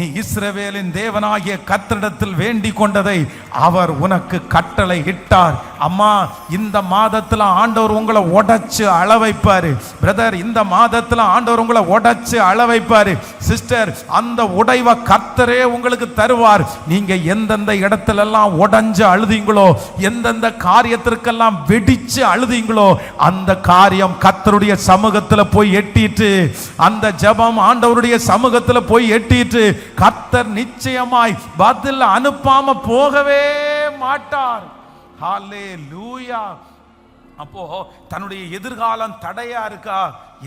நீ இஸ்ரவேலின் தேவனாகிய கர்த்தரிடத்தில் வேண்டிக் கொண்டதை அவர் உனக்கு கட்டளை இட்டார். அம்மா, இந்த மாதத்துல ஆண்டவர் உங்களை உடைச்சு அழ வைப்பாரு. பிரதர், இந்த மாதத்துல ஆண்டவர் உங்களை உடைச்சு அழ வைப்பாரு. சிஸ்டர், அந்த உடைவை கர்த்தரே உங்களுக்கு தருவார். நீங்க எந்தெந்த இடத்துல எல்லாம் உடைஞ்சு அழுதீங்களோ, எந்தெந்த காரியத்திற்கெல்லாம் வெடிச்சு அழுதீங்களோ, அந்த காரியம் கர்த்தருடைய சமூகத்துல போய் எட்டிட்டு, அந்த ஜெபம் ஆண்டவருடைய சமூகத்துல போய் எட்டிட்டு, கர்த்தர் நிச்சயமாய் பதில் அனுப்பாம போகவே மாட்டார். ஹல்லேலூயா. அப்போ தன்னுடைய எதிர்காலம் தடையா இருக்கா,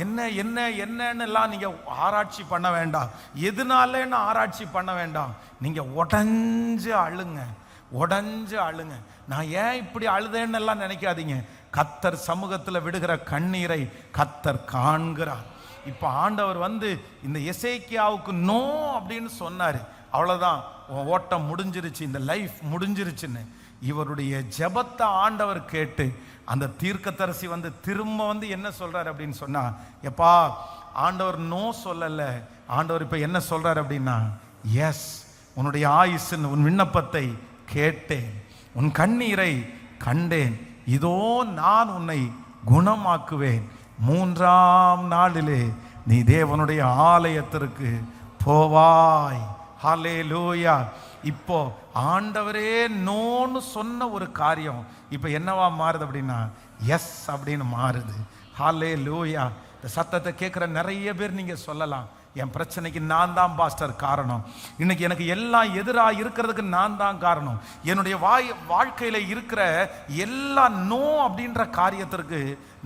என்ன என்ன என்னன்னு எல்லாம் நீங்க ஆராய்ச்சி பண்ண வேண்டாம், எதனாலன்னு ஆராய்ச்சி பண்ண வேண்டாம். நீங்க உடைஞ்சு அழுங்க, உடைஞ்சு அழுங்க. நான் ஏன் இப்படி அழுதேன்னு எல்லாம் நினைக்காதீங்க. கர்த்தர் சமூகத்தில் விடுகிற கண்ணீரை கர்த்தர் காண்கிறார். இப்ப ஆண்டவர் இந்த எசேக்கியாவுக்கு நோ அப்படின்னு சொன்னாரு, அவ்வளவுதான், ஓட்டம் முடிஞ்சிருச்சு, இந்த லைஃப் முடிஞ்சிருச்சுன்னு. இவருடைய ஜெபத்தை ஆண்டவர் கேட்டு அந்த தீர்க்கதரிசி திரும்ப என்ன சொல்றாரு அப்படின்னு சொன்னா, எப்பா ஆண்டவர் நோ சொல்லல, ஆண்டவர் இப்ப என்ன சொல்றாரு அப்படின்னா, எஸ், உன்னுடைய ஆயுசின் உன் விண்ணப்பத்தை கேட்டேன், உன் கண்ணீரை கண்டேன், இதோ நான் உன்னை குணமாக்குவேன், 3ஆம் நாளிலே நீ தேவனுடைய ஆலயத்திற்கு போவாய். ஹல்லேலூயா. இப்போ ஆண்டவரே நோன்னு சொன்ன ஒரு காரியம் இப்போ என்னவா மாறுது அப்படின்னா, எஸ் அப்படின்னு மாறுது. ஹல்லேலூயா. இந்த சத்தத்தை கேட்குற நிறைய பேர் நீங்க சொல்லலாம், என் பிரச்சனைக்கு நான் தான் பாஸ்டர் காரணம், இன்னைக்கு எனக்கு எல்லாம் எதிராக இருக்கிறதுக்கு நான் தான் காரணம், என்னுடைய வாழ்க்கையில இருக்கிற எல்லா நோ அப்படின்ற காரியத்திற்கு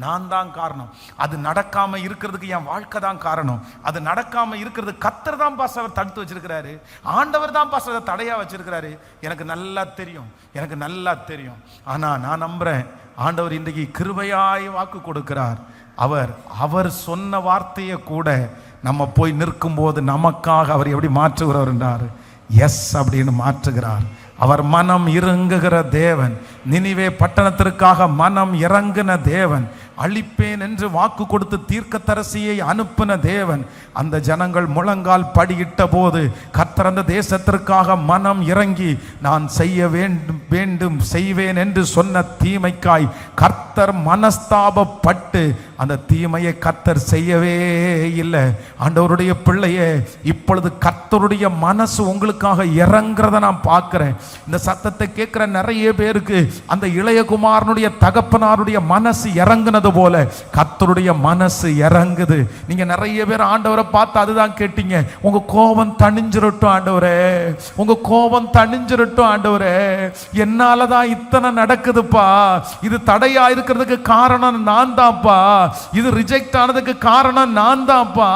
நான் தான் காரணம், அது நடக்காம இருக்கிறதுக்கு என் வாழ்க்கை தான் காரணம், அது நடக்காம இருக்கிறது கர்த்தர் தான் பாஸ்டர் தடுத்து வச்சிருக்கிறாரு, ஆண்டவர் தான் பாஸ்டர் தடையா வச்சிருக்கிறாரு. எனக்கு நல்லா தெரியும், எனக்கு நல்லா தெரியும். ஆனா நான் நம்புறேன், ஆண்டவர் இன்றைக்கு கிருபையாய் வாக்கு கொடுக்கிறார். அவர் சொன்ன வார்த்தையை கூட நம்ம போய் நிற்கும் போது நமக்காக அவர் எப்படி மாற்றுகிறார் என்றார், எஸ் அப்படின்னு மாற்றுகிறார். அவர் மனம் இறங்குகிற தேவன், நினிவே பட்டணத்திற்காக மனம் இறங்கின தேவன், அழிப்பேன் என்று வாக்கு கொடுத்து தீர்க்கதரிசியை அனுப்பின தேவன். அந்த ஜனங்கள் முழங்கால் படியிட்ட போது கர்த்தர் அந்த தேசத்திற்காக மனம் இறங்கி நான் செய்ய வேண்டும் செய்வேன் என்று சொன்ன தீமைக்காய் கர்த்தர் மனஸ்தாபப்பட்டு அந்த தீமையை கர்த்தர் செய்யவே இல்லை. ஆண்டவருடைய பிள்ளையே, இப்பொழுது கர்த்தருடைய மனசு உங்களுக்காக இறங்குறத நான் பார்க்கிறேன். இந்த சத்தத்தை கேட்கிற நிறைய பேருக்கு அந்த இளையகுமாரனுடைய தகப்பனாருடைய மனசு இறங்குனது போல கர்த்தருடைய மனசு இறங்குது. நீங்க நிறைய பேர் ஆண்டவரை பார்த்து அதுதான் கேட்டீங்க, உங்க கோபம் தணிஞ்சிரட்டும் ஆண்டவரே, உங்க கோபம் தணிஞ்சிரட்டும் ஆண்டவரே, என்னாலதான் இத்தனை நடக்குதுப்பா, இது தடையா இருக்கிறதுக்கு காரணம் நான் தான்ப்பா, இது ரிஜெக்ட் ஆனதுக்கு காரணம் நான் தான்ப்பா,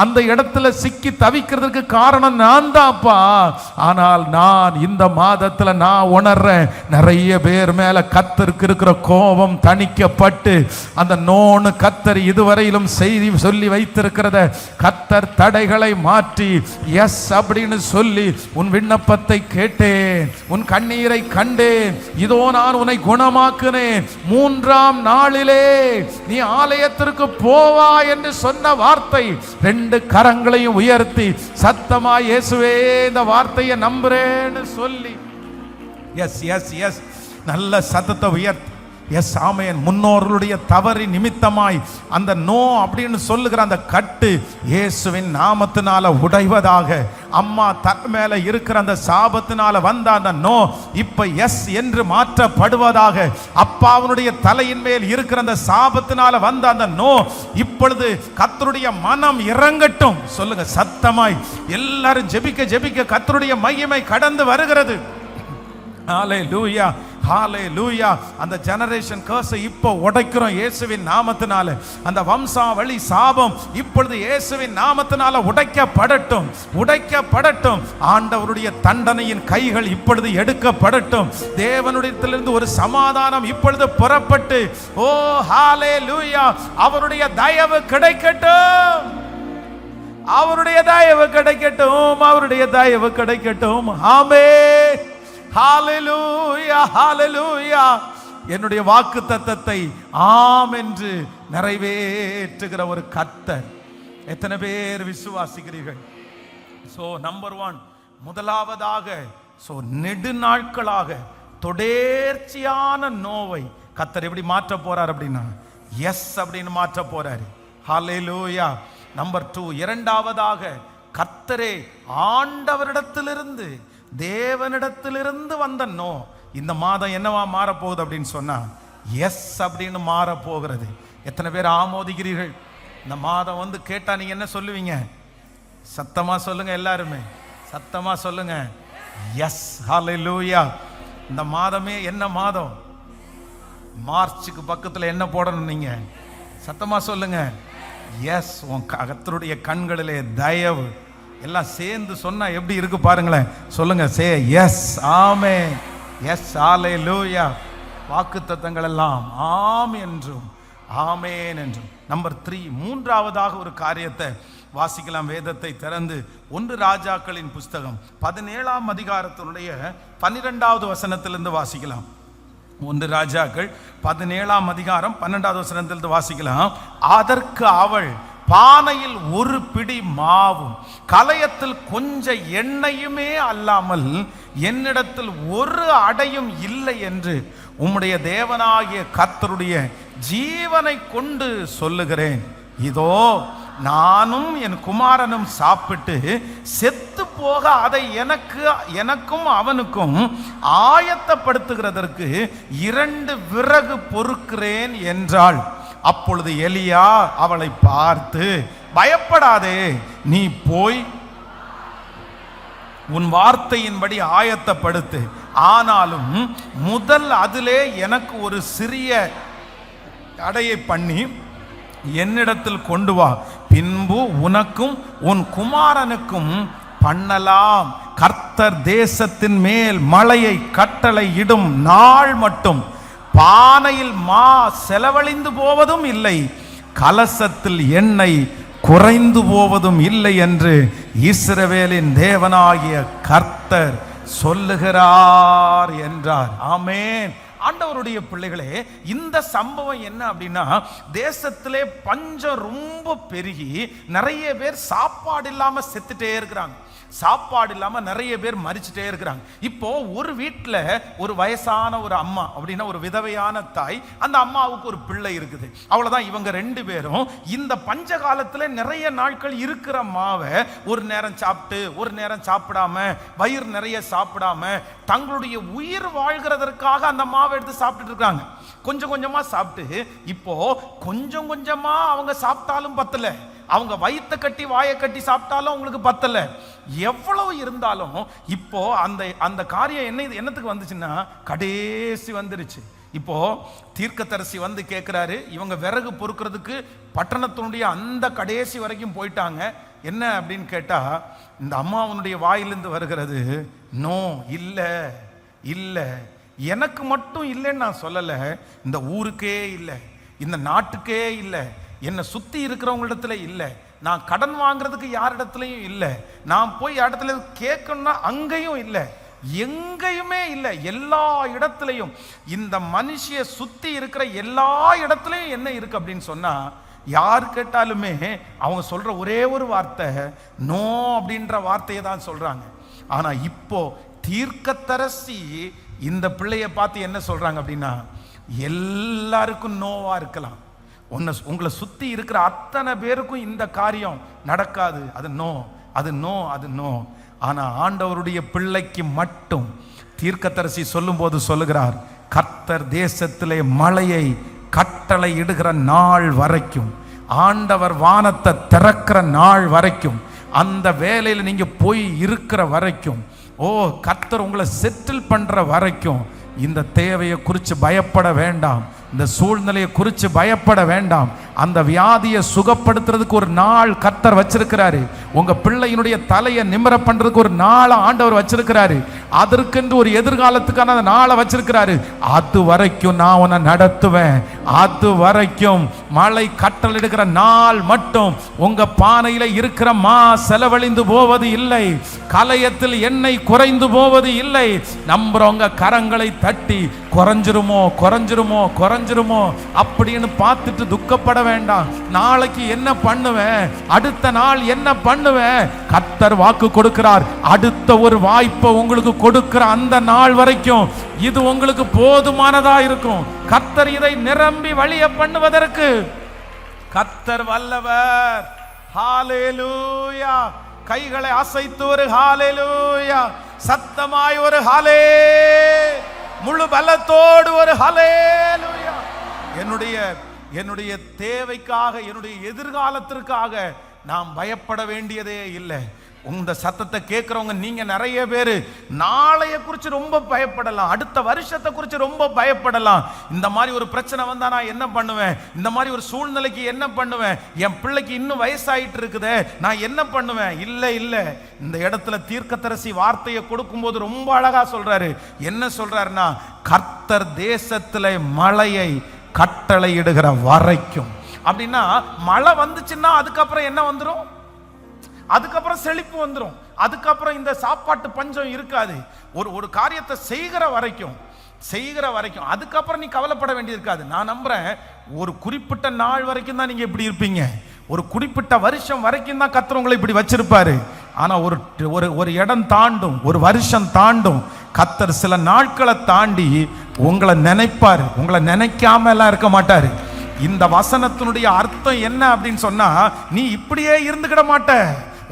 அந்த இடத்துல சிக்கி தவிக்கிறதுக்கு காரணம் நான் தான்ப்பா. ஆனால் நான் இந்த மாதத்துல நான் உணர்றேன், நிறைய பேர் மேல கர்த்தருக்கு இருக்கிற கோபம் தணிக்கப்பட்டு அந்த நோன்னு கர்த்தர் இதுவரையிலும் செய்தி சொல்லி வைத்திருக்கிறத கர்த்தர் தடைகளை மாற்றி எஸ் அப்படின்னு சொல்லி உன் விண்ணப்பத்தை கேட்டேன், உன் கண்ணீரை கண்டேன், இதோ நான் உன்னை குணமாக்குனேன், 3ஆம் நாளிலே நீ ஆலயத்திற்கு போவா என்று சொன்ன வார்த்தை. 2 கரங்களையும் உயர்த்தி சத்தமா இயேசுவே இந்த வார்த்தையை நம்புறேன்னு சொல்லி எஸ் எஸ் எஸ் நல்ல சத்தத்தை உயர்த்தி எஸ் ஆமென். முன்னோர்களுடைய தவறி நிமித்தமாய் அந்த நோ அப்படின்னு சொல்லுகிற அந்த கட்டு இயேசுவின் நாமத்தினால உடைவதாக. அம்மா தன் மேல இருக்கிற அந்த சாபத்தினால வந்த அந்த நோ இப்ப எஸ் என்று மாற்றப்படுவதாக. அப்பாவுடைய தலையின் மேல் இருக்கிற அந்த சாபத்தினால வந்த அந்த நோ இப்பொழுது கர்த்தருடைய மனம் இறங்கட்டும். சொல்லுங்க சத்தமாய் எல்லாரும் ஜெபிக்க ஜெபிக்க கர்த்தருடைய மகிமை கடந்து வருகிறது. ஹalleluya ஹalleluya. அந்த ஜெனரேஷன் கர்ஸை இப்போ உடைக்கிறோம் இயேசுவின் நாமத்தினால. அந்த வம்சாவளி சாபம் இப்பொழுது இயேசுவின் நாமத்தினால உடைக்கப்படட்டும், உடைக்கப்படட்டும். ஆண்டவருடைய தண்டனையின் கைகள் இப்பொழுது எடுக்கப்படட்டும். தேவனுடையத்திலிருந்து ஒரு சமாதானம் இப்பொழுது புறப்பட்டு ஓ ஹalleluya அவருடைய தயவு கிடைக்கட்டும், அவருடைய தயவு கிடைக்கட்டும், அவருடைய தயவு கிடைக்கட்டும். ஆமென் ஹalleluya ஹalleluya. என்னுடைய வாக்குத்தத்தத்தை ஆம் என்று நிறைவேற்றுகிற ஒரு கர்த்தர். எத்தனை பேர் விசுவாசிக்கிறீர்கள்? சோ நம்பர் 1 முதலாவதாக நெடுநாட்களாக தொடர்ச்சியான நோவை கர்த்தர் எப்படி மாற்ற போறார் அப்படின்னா எஸ் அப்படின்னு மாற்ற போறாரு. ஹalleluya. நம்பர் 2 இரண்டாவதாக கர்த்தரே ஆண்டவரிடத்திலிருந்து தேவனிடத்திலிருந்து வந்த நோ இந்த மாதம் என்னவா மாறப்போகுது அப்படின்னு சொன்னா எஸ் அப்படின்னு மாற போகிறது. எத்தனை பேர் ஆமோதிக்கிறீர்கள்? இந்த மாதம் வந்து கேட்டா நீங்க என்ன சொல்லுவீங்க? சத்தமா சொல்லுங்க, எல்லாருமே சத்தமா சொல்லுங்க எஸ். ஹalleluya. இந்த மாதமே என்ன மாதம்? மார்ச்சுக்கு பக்கத்துல என்ன போடணும்? நீங்க சத்தமா சொல்லுங்க எஸ். உன் கர்த்தருடைய கண்களிலே தயவு எல்லாம் சேர்ந்து சொன்னா எப்படி இருக்கு பாருங்களேன். சொல்லுங்க சே எஸ். ஆமென் எஸ் ஹalleluya. வாக்குத்தத்தங்கள் எல்லாம் ஆம் என்றும் ஆமென் என்றும். நம்பர் 3 மூன்றாவதாக ஒரு காரியத்தை வாசிக்கலாம். வேதத்தை திறந்து 1 ராஜாக்களின் புஸ்தகம் 17ஆம் அதிகாரத்தினுடைய 12வது வசனத்திலிருந்து வாசிக்கலாம். 1 ராஜாக்கள் 17ஆம் அதிகாரம் 12வது வசனத்திலிருந்து வாசிக்கலாம். அதற்கு அவள் பானையில் 1 பிடி மாவும் கலயத்தில் கொஞ்சம் எண்ணெயுமே அல்லாமல் என்னிடத்தில் 1 அடையும் இல்லை என்று உம்முடைய தேவனாகிய கர்த்தருடைய ஜீவனை கொண்டு சொல்லுகிறேன். இதோ நானும் என் குமாரனும் சாப்பிட்டு செத்து போக அதை எனக்கும் அவனுக்கும் ஆயத்தப்படுத்துகிறதற்கு 2 விறகு பொறுக்கிறேன் என்றாள். அப்பொழுது எலியா அவளை பார்த்து, பயப்படாதே, நீ போய் உன் வார்த்தையின்படி ஆயத்தப்படுத்து. ஆனாலும் முதல் அதிலே எனக்கு ஒரு சிறிய அடையை பண்ணி என்னிடத்தில் கொண்டு வா, பின்பு உனக்கும் உன் குமாரனுக்கும் பண்ணலாம். கர்த்தர் தேசத்தின் மேல் மழையை கட்டளை இடும் நாள் மட்டும் பானையில் மா செலவழிந்து போவதும் இல்லை, கலசத்தில் எண்ணெய் குறைந்து போவதும் இல்லை என்று இஸ்ரவேலின் தேவனாகிய கர்த்தர் சொல்லுகிறார் என்றார். ஆமென். ஆண்டவருடைய பிள்ளைகளே, இந்த சம்பவம் என்ன அப்படின்னா, தேசத்திலே பஞ்சம் ரொம்ப பெருகி நிறைய பேர் சாப்பாடு இல்லாம செத்துட்டே இருக்கிறாங்க. சாப்பாடு இல்லாம நிறைய பேர் மரிச்சுட்டே இருக்கிறாங்க. இப்போ ஒரு வீட்டில் ஒரு வயசான ஒரு அம்மா அப்படின்னா ஒரு விதவையான தாய், அந்த அம்மாவுக்கு ஒரு பிள்ளை இருக்குது. அவ்வளவுதான். இவங்க 2 பேரும் இந்த பஞ்ச காலத்துல நிறைய நாட்கள் இருக்கிற மாவை ஒரு நேரம் சாப்பிட்டு ஒரு நேரம் சாப்பிடாம, வயிறு நிறைய சாப்பிடாம, தங்களுடைய உயிர் வாழ்கிறதற்காக அந்த மாவை எடுத்து சாப்பிட்டு இருக்காங்க. கொஞ்சம் கொஞ்சமா சாப்பிட்டு இப்போ கொஞ்சம் கொஞ்சமா அவங்க சாப்பிட்டாலும் பத்தல, அவங்க வயிற்றை கட்டி வாயை கட்டி சாப்பிட்டாலும் அவங்களுக்கு பத்தல. எவ்வளவு இருந்தாலும் இப்போ அந்த காரியம் என்னத்துக்கு வந்துச்சுன்னா கடைசி வந்துருச்சு. இப்போ தீர்க்கதரிசி வந்து கேட்கிறாரு, இவங்க விறகு பொறுக்கிறதுக்கு பட்டணத்தினுடைய அந்த கடைசி வரைக்கும் போயிட்டாங்க. என்ன அப்படின்னு கேட்டா, இந்த அம்மாவனுடைய வாயிலிருந்து வருகிறது, நோ, இல்ல இல்ல, எனக்கு மட்டும் இல்லைன்னு நான் சொல்லல, இந்த ஊருக்கே இல்லை, இந்த நாட்டுக்கே இல்லை, என்னை சுற்றி இருக்கிறவங்களிடத்துல இல்லை, நான் கடன் வாங்குறதுக்கு யாரிடத்துலையும் இல்லை, நான் போய் இடத்துல கேட்கணும்னா அங்கேயும் இல்லை, எங்கேயுமே இல்லை. எல்லா இடத்துலையும் இந்த மனுஷிய சுற்றி இருக்கிற எல்லா இடத்துலையும் என்ன இருக்கு அப்படின்னு சொன்னா, யார் கேட்டாலுமே அவங்க சொல்ற ஒரே ஒரு வார்த்தை நோ அப்படின்ற வார்த்தையை தான் சொல்றாங்க. ஆனா இப்போ தீர்க்கதரிசி இந்த பிள்ளைய பார்த்து என்ன சொல்றாங்க அப்படின்னா, எல்லாருக்கும் நோவா இருக்கலாம், உங்களை சுத்தி இருக்கிற அத்தனை பேருக்கும் இந்த காரியம் நடக்காது, அது நோ, அது நோ, அது நோ. ஆனா ஆண்டவருடைய பிள்ளைக்கு மட்டும் தீர்க்கதரிசி சொல்லும் போது சொல்லுகிறார், கர்த்தர் தேசத்திலே மழையை கட்டளை இடுகிற நாள் வரைக்கும், ஆண்டவர் வானத்தை திறக்கிற நாள் வரைக்கும், அந்த வேலையில் நீங்க போய் இருக்கிற வரைக்கும், கர்த்தர் உங்களை செட்டில் பண்ற வரைக்கும் இந்த தேவையை குறித்து பயப்பட வேண்டாம், இந்த சூழ்நிலையை குறித்து பயப்பட வேண்டாம். அந்த வியாதியை சுகப்படுத்துறதுக்கு ஒரு நாள் கர்த்தர் வச்சிருக்கிறாரு. உங்க பிள்ளையினுடைய தலையை நிமிர பண்றதுக்கு ஒரு நாளை ஆண்டவர் வச்சிருக்கிறாரு. அதற்கென்று ஒரு எதிர்காலத்துக்கான அந்த நாளை வச்சிருக்கிறாரு. அது வரைக்கும் நான் உன்னை நடத்துவேன். அது வரைக்கும் மழை கட்டளை எடுக்கிற நாள் மட்டும் உங்க பானையில இருக்கிற மா செலவழிந்து போவது இல்லை, கலையத்தில் எண்ணெய் குறைந்து போவது இல்லை. நம்புறவங்க கரங்களை தட்டி குறைஞ்சிருமோ குறைஞ்சிருமோ குறைஞ்சிருமோ அப்படின்னு பார்த்துட்டு துக்கப்பட வேண்டாம். நாளைக்கு என்ன பண்ணுவேன், அடுத்த நாள் என்ன பண்ணுவேன், கர்த்தர் வாக்கு கொடுக்கிறார். அடுத்த ஒரு வாய்ப்பை உங்களுக்கு கொடுக்கிற அந்த நாள் வரைக்கும் இது உங்களுக்கு போதுமானதா இருக்கும். கர்த்தர் இதை நிரம்பி வழிய பண்ணுவதற்கு கர்த்தர் வல்லவர். ஹalleluya. கைகளை அசைத்து ஒரு ஹalleluya, சத்தமாய் ஒரு ஹலே, முழு பலத்தோடு ஒரு ஹalleluya. என்னுடைய தேவைக்காக, என்னுடைய எதிர்காலத்திற்காக நாம் பயப்பட வேண்டியதே இல்லை. இந்த சத்தத்தை கேட்கிறவங்க நீங்க நிறைய பேர் நாளைய குறித்து ரொம்ப பயப்படலாம், அடுத்த வருஷத்தை குறித்து ரொம்ப பயப்படலாம். இந்த மாதிரி ஒரு பிரச்சனை வந்தா நான் என்ன பண்ணுவேன், இந்த மாதிரி ஒரு சூழ்நிலைக்கு என்ன பண்ணுவேன், என் பிள்ளைக்கு இன்னும் வயசாயிட்டு இருக்குதே நான் என்ன பண்ணுவேன். இல்லை இல்லை, இந்த இடத்துல தீர்க்கதரிசி வார்த்தையை கொடுக்கும்போது ரொம்ப அழகா சொல்றாரு. என்ன சொல்றாருன்னா, கர்த்தர் தேசத்துல மழையை கட்டளை இடுகிற வரைக்கும். அப்படின்னா மழை வந்துச்சுன்னா அதுக்கப்புறம் என்ன வந்துடும், அதுக்கப்புறம் செழிப்பு வந்துடும், அதுக்கப்புறம் இந்த சாப்பாட்டு பஞ்சம் இருக்காது. ஒரு காரியத்தை செய்கிற வரைக்கும் அதுக்கப்புறம் நீ கவலைப்பட வேண்டியது இருக்காது. நான் நம்புறேன் ஒரு குறிப்பிட்ட நாள் வரைக்கும் தான் நீங்க இப்படி இருப்பீங்க, ஒரு குறிப்பிட்ட வருஷம் வரைக்கும் தான் கர்த்தர் உங்களை இப்படி வச்சிருப்பாரு. ஆனா ஒரு இடம் தாண்டும், ஒரு வருஷம் தாண்டும், கர்த்தர் சில நாட்களை தாண்டி உங்களை நினைப்பாரு. உங்களை நினைக்காம எல்லாம் இருக்க மாட்டாரு. இந்த வசனத்தினுடைய அர்த்தம் என்ன அப்படின்னு சொன்னா, நீ இப்படியே இருந்துக்கிட மாட்ட,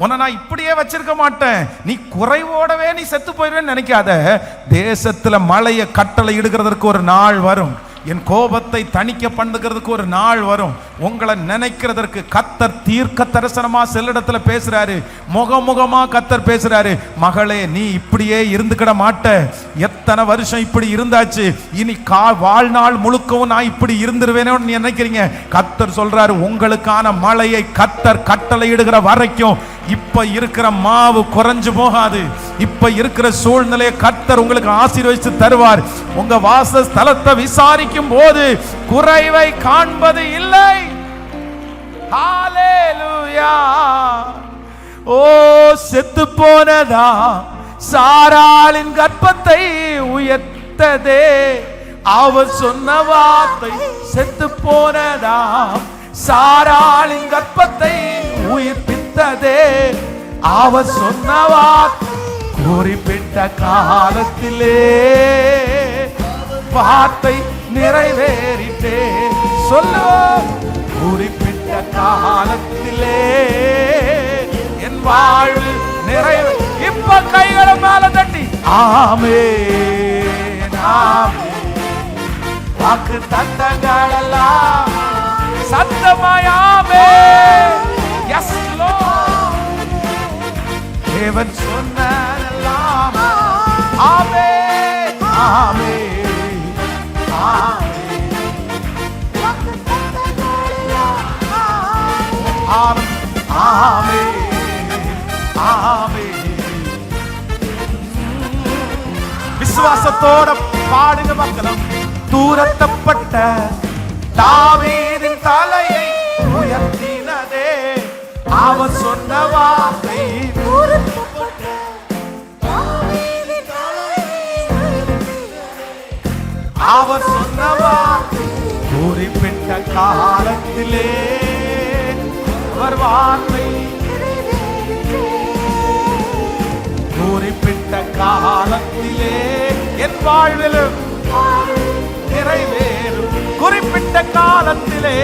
உன்னை நான் இப்படியே வச்சிருக்க மாட்டேன், நீ குறைவோடவே நீ செத்து போயிடுவேன்னு நினைக்காத. தேசத்துல மழையை கட்டளை இடுகிறதற்கு ஒரு நாள் வரும், என் கோபத்தை தணிக்க பண்ணுகிறதுக்கு ஒரு நாள் வரும். உங்களை நினைக்கிறதற்கு கர்த்தர் தீர்க்க தரிசனமா செல்லிடத்துல பேசுறாரு, முகமுகமா கர்த்தர் பேசுறாரு. மகளே, நீ இப்படியே இருந்துக்கிட மாட்ட, எத்தனை வருஷம் இப்படி இருந்தாச்சு, இனி வாழ்நாள் முழுக்கவும் நான் இப்படி இருந்துருவேனோ நீ நினைக்கிறீங்க. கர்த்தர் சொல்றாரு, உங்களுக்கான மழையை கர்த்தர் கட்டளை இடுகிற வரைக்கும் இப்ப இருக்கிற மாவு குறைஞ்சு போகாது. இப்ப இருக்கிற சூழ்நிலையை கர்த்தர் உங்களுக்கு ஆசீர்வதித்து தருவார். உங்க வாசஸ்தலத்தை விசாரிக்கும் போது குறைவை காண்பது இல்லை. ஹalleluya. செத்து போனதா சாராளின் கர்ப்பத்தை உயர்த்ததே, அவர் சொன்ன வார்த்தை செத்து போனதா சாராளின் கர்ப்பத்தை உயிர்ப்பித்ததே, அவர் சொன்ன வார்த்தை குறிப்பிட்ட காலத்திலே வார்த்தை நிறைவேறிட்டே. சொல்லு, குறிப்பிட்ட காலத்திலே என் வாழ்வு நிறைவே. இப்ப கைகளை மேல தட்டி ஆமென் ஆமென். வாக்கு தத்தங்கள் எல்லாம் சத்தமாய் ஆமென். S Lord. தேவன் சொன்னதெல்லாம் ஆமென் ஆமென் ஆமென். ஆமென் ஆமென். விசுவாசத்தோட பாடுங்க மக்களும். தூரத்தப்பட்ட தாவீதின் தலையை உயர்த்தினதே. அவர் சொன்ன வார்த்தை உறுதிப்பட்ட தாவீதின் தலையை உயர்த்தினதே. அவர் சொன்ன வார்த்தை குறிப்பிட்ட காலத்திலே அவர் வார்த்தை குறிப்பிட்ட காலத்திலே என் வாழ்விலும் நிறைவேறும். குறிப்பிட்ட காலத்திலே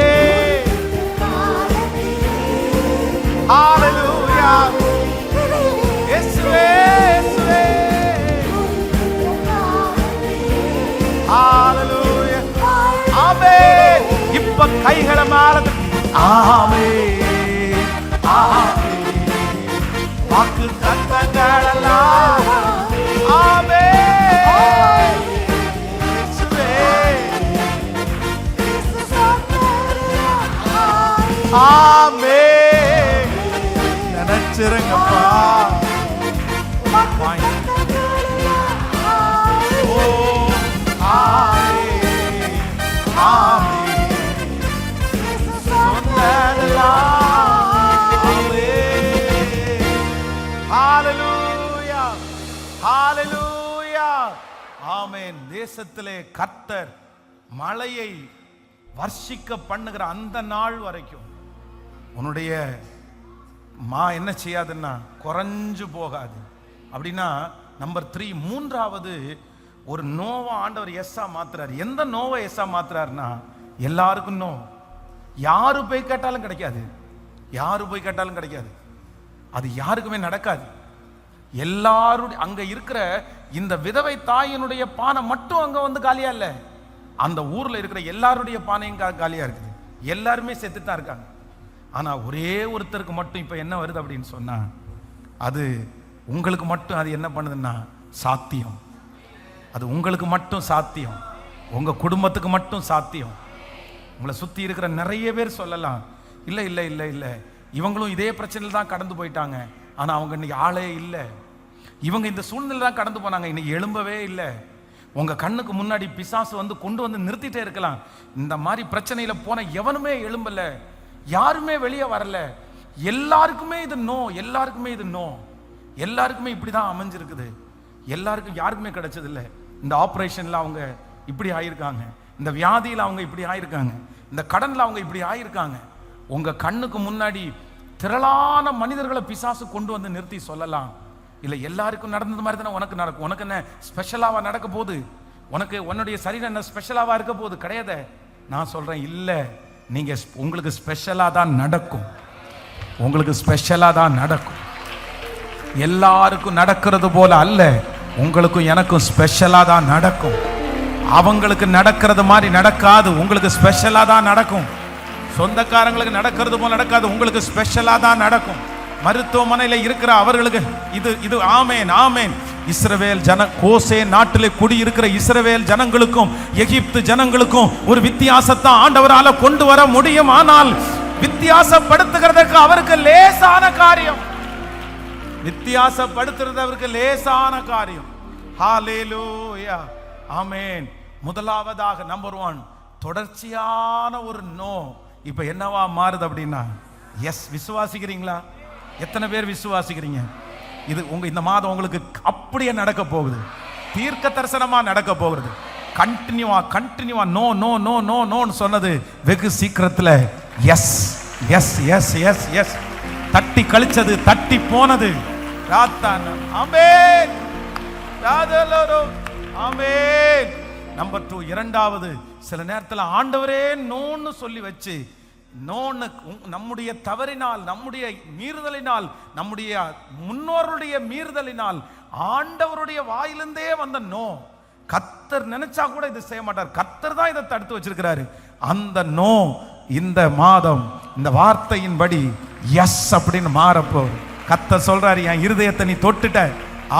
ஹalleluya இயேசுவே இயேசுவே ஹalleluya ஆமென். இப்ப கைகளை மேல ஆமென் ஆமென். வாக்கு தத்தங்கள் எல்லாம் ஆமென் இயேசுவே ஆமென். நினைச்சிருங்கப்பா. ஓ ஆமென் ஆமென். சொன்னதெல்லாம் ஆமென். ஹalleluya ஹalleluya ஆமென். தேசத்திலே கர்த்தர் மழையை வர்ஷிக்க பண்ணுகிற அந்த நாள் வரைக்கும் உன்னுடைய என்ன செய்யாதுன்னா குறைஞ்சு போகாது. அப்படின்னா நம்பர் 3, மூன்றாவது ஒரு நோவா ஆண்டவர் எஸ்ஸா மாத்துறாரு. எந்த நோவை எஸ்ஸா மாத்துறாருன்னா எல்லாருக்கும் நோ. யாரு போய் கேட்டாலும் கிடைக்காது. யாரு போய் கேட்டாலும் கிடைக்காது. அது யாருக்குமே நடக்காது. எல்லாருடைய அங்க இருக்கிற இந்த விதவை தாயினுடைய பானை மட்டும் அங்க வந்து காலியா இல்ல. அந்த ஊர்ல இருக்கிற எல்லாருடைய பானையும் காலியா இருக்குது. எல்லாருமே செத்துத்தான் இருக்காங்க. ஆனா ஒரே ஒருத்தருக்கு மட்டும் இப்ப என்ன வருது அப்படின்னு சொன்னா அது உங்களுக்கு மட்டும் அது என்ன பண்ணுதுன்னா சாத்தியம். அது உங்களுக்கு மட்டும் சாத்தியம். உங்க குடும்பத்துக்கு மட்டும் சாத்தியம். உங்களை சுத்தி இருக்கிற நிறைய பேர் சொல்லலாம், இல்லை இல்லை இல்லை இல்லை இவங்களும் இதே பிரச்சனையில் தான் கடந்து போயிட்டாங்க, ஆனா அவங்க இன்னைக்கு ஆளே இல்லை. இவங்க இந்த சூழ்நிலை தான் கடந்து போனாங்க, இன்னைக்கு எழும்பவே இல்லை. உங்க கண்ணுக்கு முன்னாடி பிசாசு வந்து கொண்டு வந்து நிறுத்திட்டே இருக்கலாம். இந்த மாதிரி பிரச்சனையில போன எவனுமே எழும்பல, யாருமே வெளியே வரல. எல்லாருக்குமே இது நோ, எல்லாருக்குமே இது நோ, எல்லாருக்குமே இப்படிதான் அமைஞ்சிருக்குது. எல்லாருக்கும் யாருக்குமே கிடைச்சது இல்லை. இந்த ஆபரேஷன்ல அவங்க இப்படி ஆயிருக்காங்க, இந்த வியாதியில அவங்க இப்படி ஆயிருக்காங்க, இந்த கடன்ல அவங்க இப்படி ஆயிருக்காங்க. உங்க கண்ணுக்கு முன்னாடி திரளான மனிதர்களை பிசாசு கொண்டு வந்து நிறுத்தி சொல்லலாம், இல்லை எல்லாருக்கும் நடந்தது மாதிரி தானே உனக்கு நடக்கும், உனக்கு என்ன ஸ்பெஷலாவா நடக்க போகுது, உனக்கு உன்னுடைய சரீரம் என்ன ஸ்பெஷலாவா இருக்க போகுது, கிடையாது. நான் சொல்றேன் இல்லை, நீங்க உங்களுக்கு ஸ்பெஷலா தான் நடக்கும், உங்களுக்கு ஸ்பெஷலா தான் நடக்கும். எல்லாருக்கும் நடக்கிறது போல அல்ல, உங்களுக்கும் எனக்கும் ஸ்பெஷலா தான் நடக்கும். அவங்களுக்கு நடக்கிறது மாதிரி நடக்காது, உங்களுக்கு ஸ்பெஷலா தான் நடக்கும். சொந்தக்காரங்களுக்கு நடக்கிறது போல நடக்காது, உங்களுக்கு ஸ்பெஷலா தான் நடக்கும். மருத்துவமனையில் இருக்கிற அவர்களுக்கு இது ஆமேன் ஆமேன். இஸ்ரவேல் கோசே நாட்டிலே குடியிருக்கிற இஸ்ரவேல் ஜனங்களுக்கும் எகிப்து ஜனங்களுக்கும் ஒரு வித்தியாசத்தை ஆண்டவரால கொண்டு வர முடியும். ஆனால் வித்தியாசப்படுத்துகிறதுக்கு அவருக்கு லேசான காரியம், வித்தியாசப்படுத்துறது அவருக்கு லேசான காரியம். ஹalleluya ஆமென். முதலாவதாக நம்பர் 1 தொடர்ச்சியான ஒரு நோ இப்ப என்னவா மாறுது அப்படின்னா எஸ். விசுவாசிக்கிறீங்களா? எத்தனை பேர் விசுவாசிக்கிறீங்க? இது இந்த மாதம் உங்களுக்கு அப்படியே நடக்க போகுது, தீர்க்க தரிசனமா நடக்க போகிறது. கண்டினியூவா நோ நோ நோ நோ நோன்னு சொன்னது வெகு சீக்கிரத்தில் எஸ் எஸ் எஸ் எஸ் எஸ். தட்டி கழிச்சது தட்டி போனது. ஆமென் ஆமென். நம்பர் 2 இரண்டாவது, சில நேரத்தில் ஆண்டவரே நோன்னு சொல்லி வச்சு, நோன்னு நம்முடைய தவறினால், நம்முடைய மீறுதலினால், நம்முடைய முன்னோருடைய மீறுதலினால் ஆண்டவருடைய வாயிலிருந்தே வந்த நோ. கர்த்தர் நினைச்சா கூட இது செய்ய மாட்டார், கர்த்தர் தான் இதை தடுத்து வச்சிருக்கிறாரு. அந்த நோ இந்த மாதம் இந்த வார்த்தையின்படி எஸ் அப்படின்னு மாறப்போ கர்த்தர் சொல்றாரு, என் இருதயத்தை நீ தொட்டுட்ட,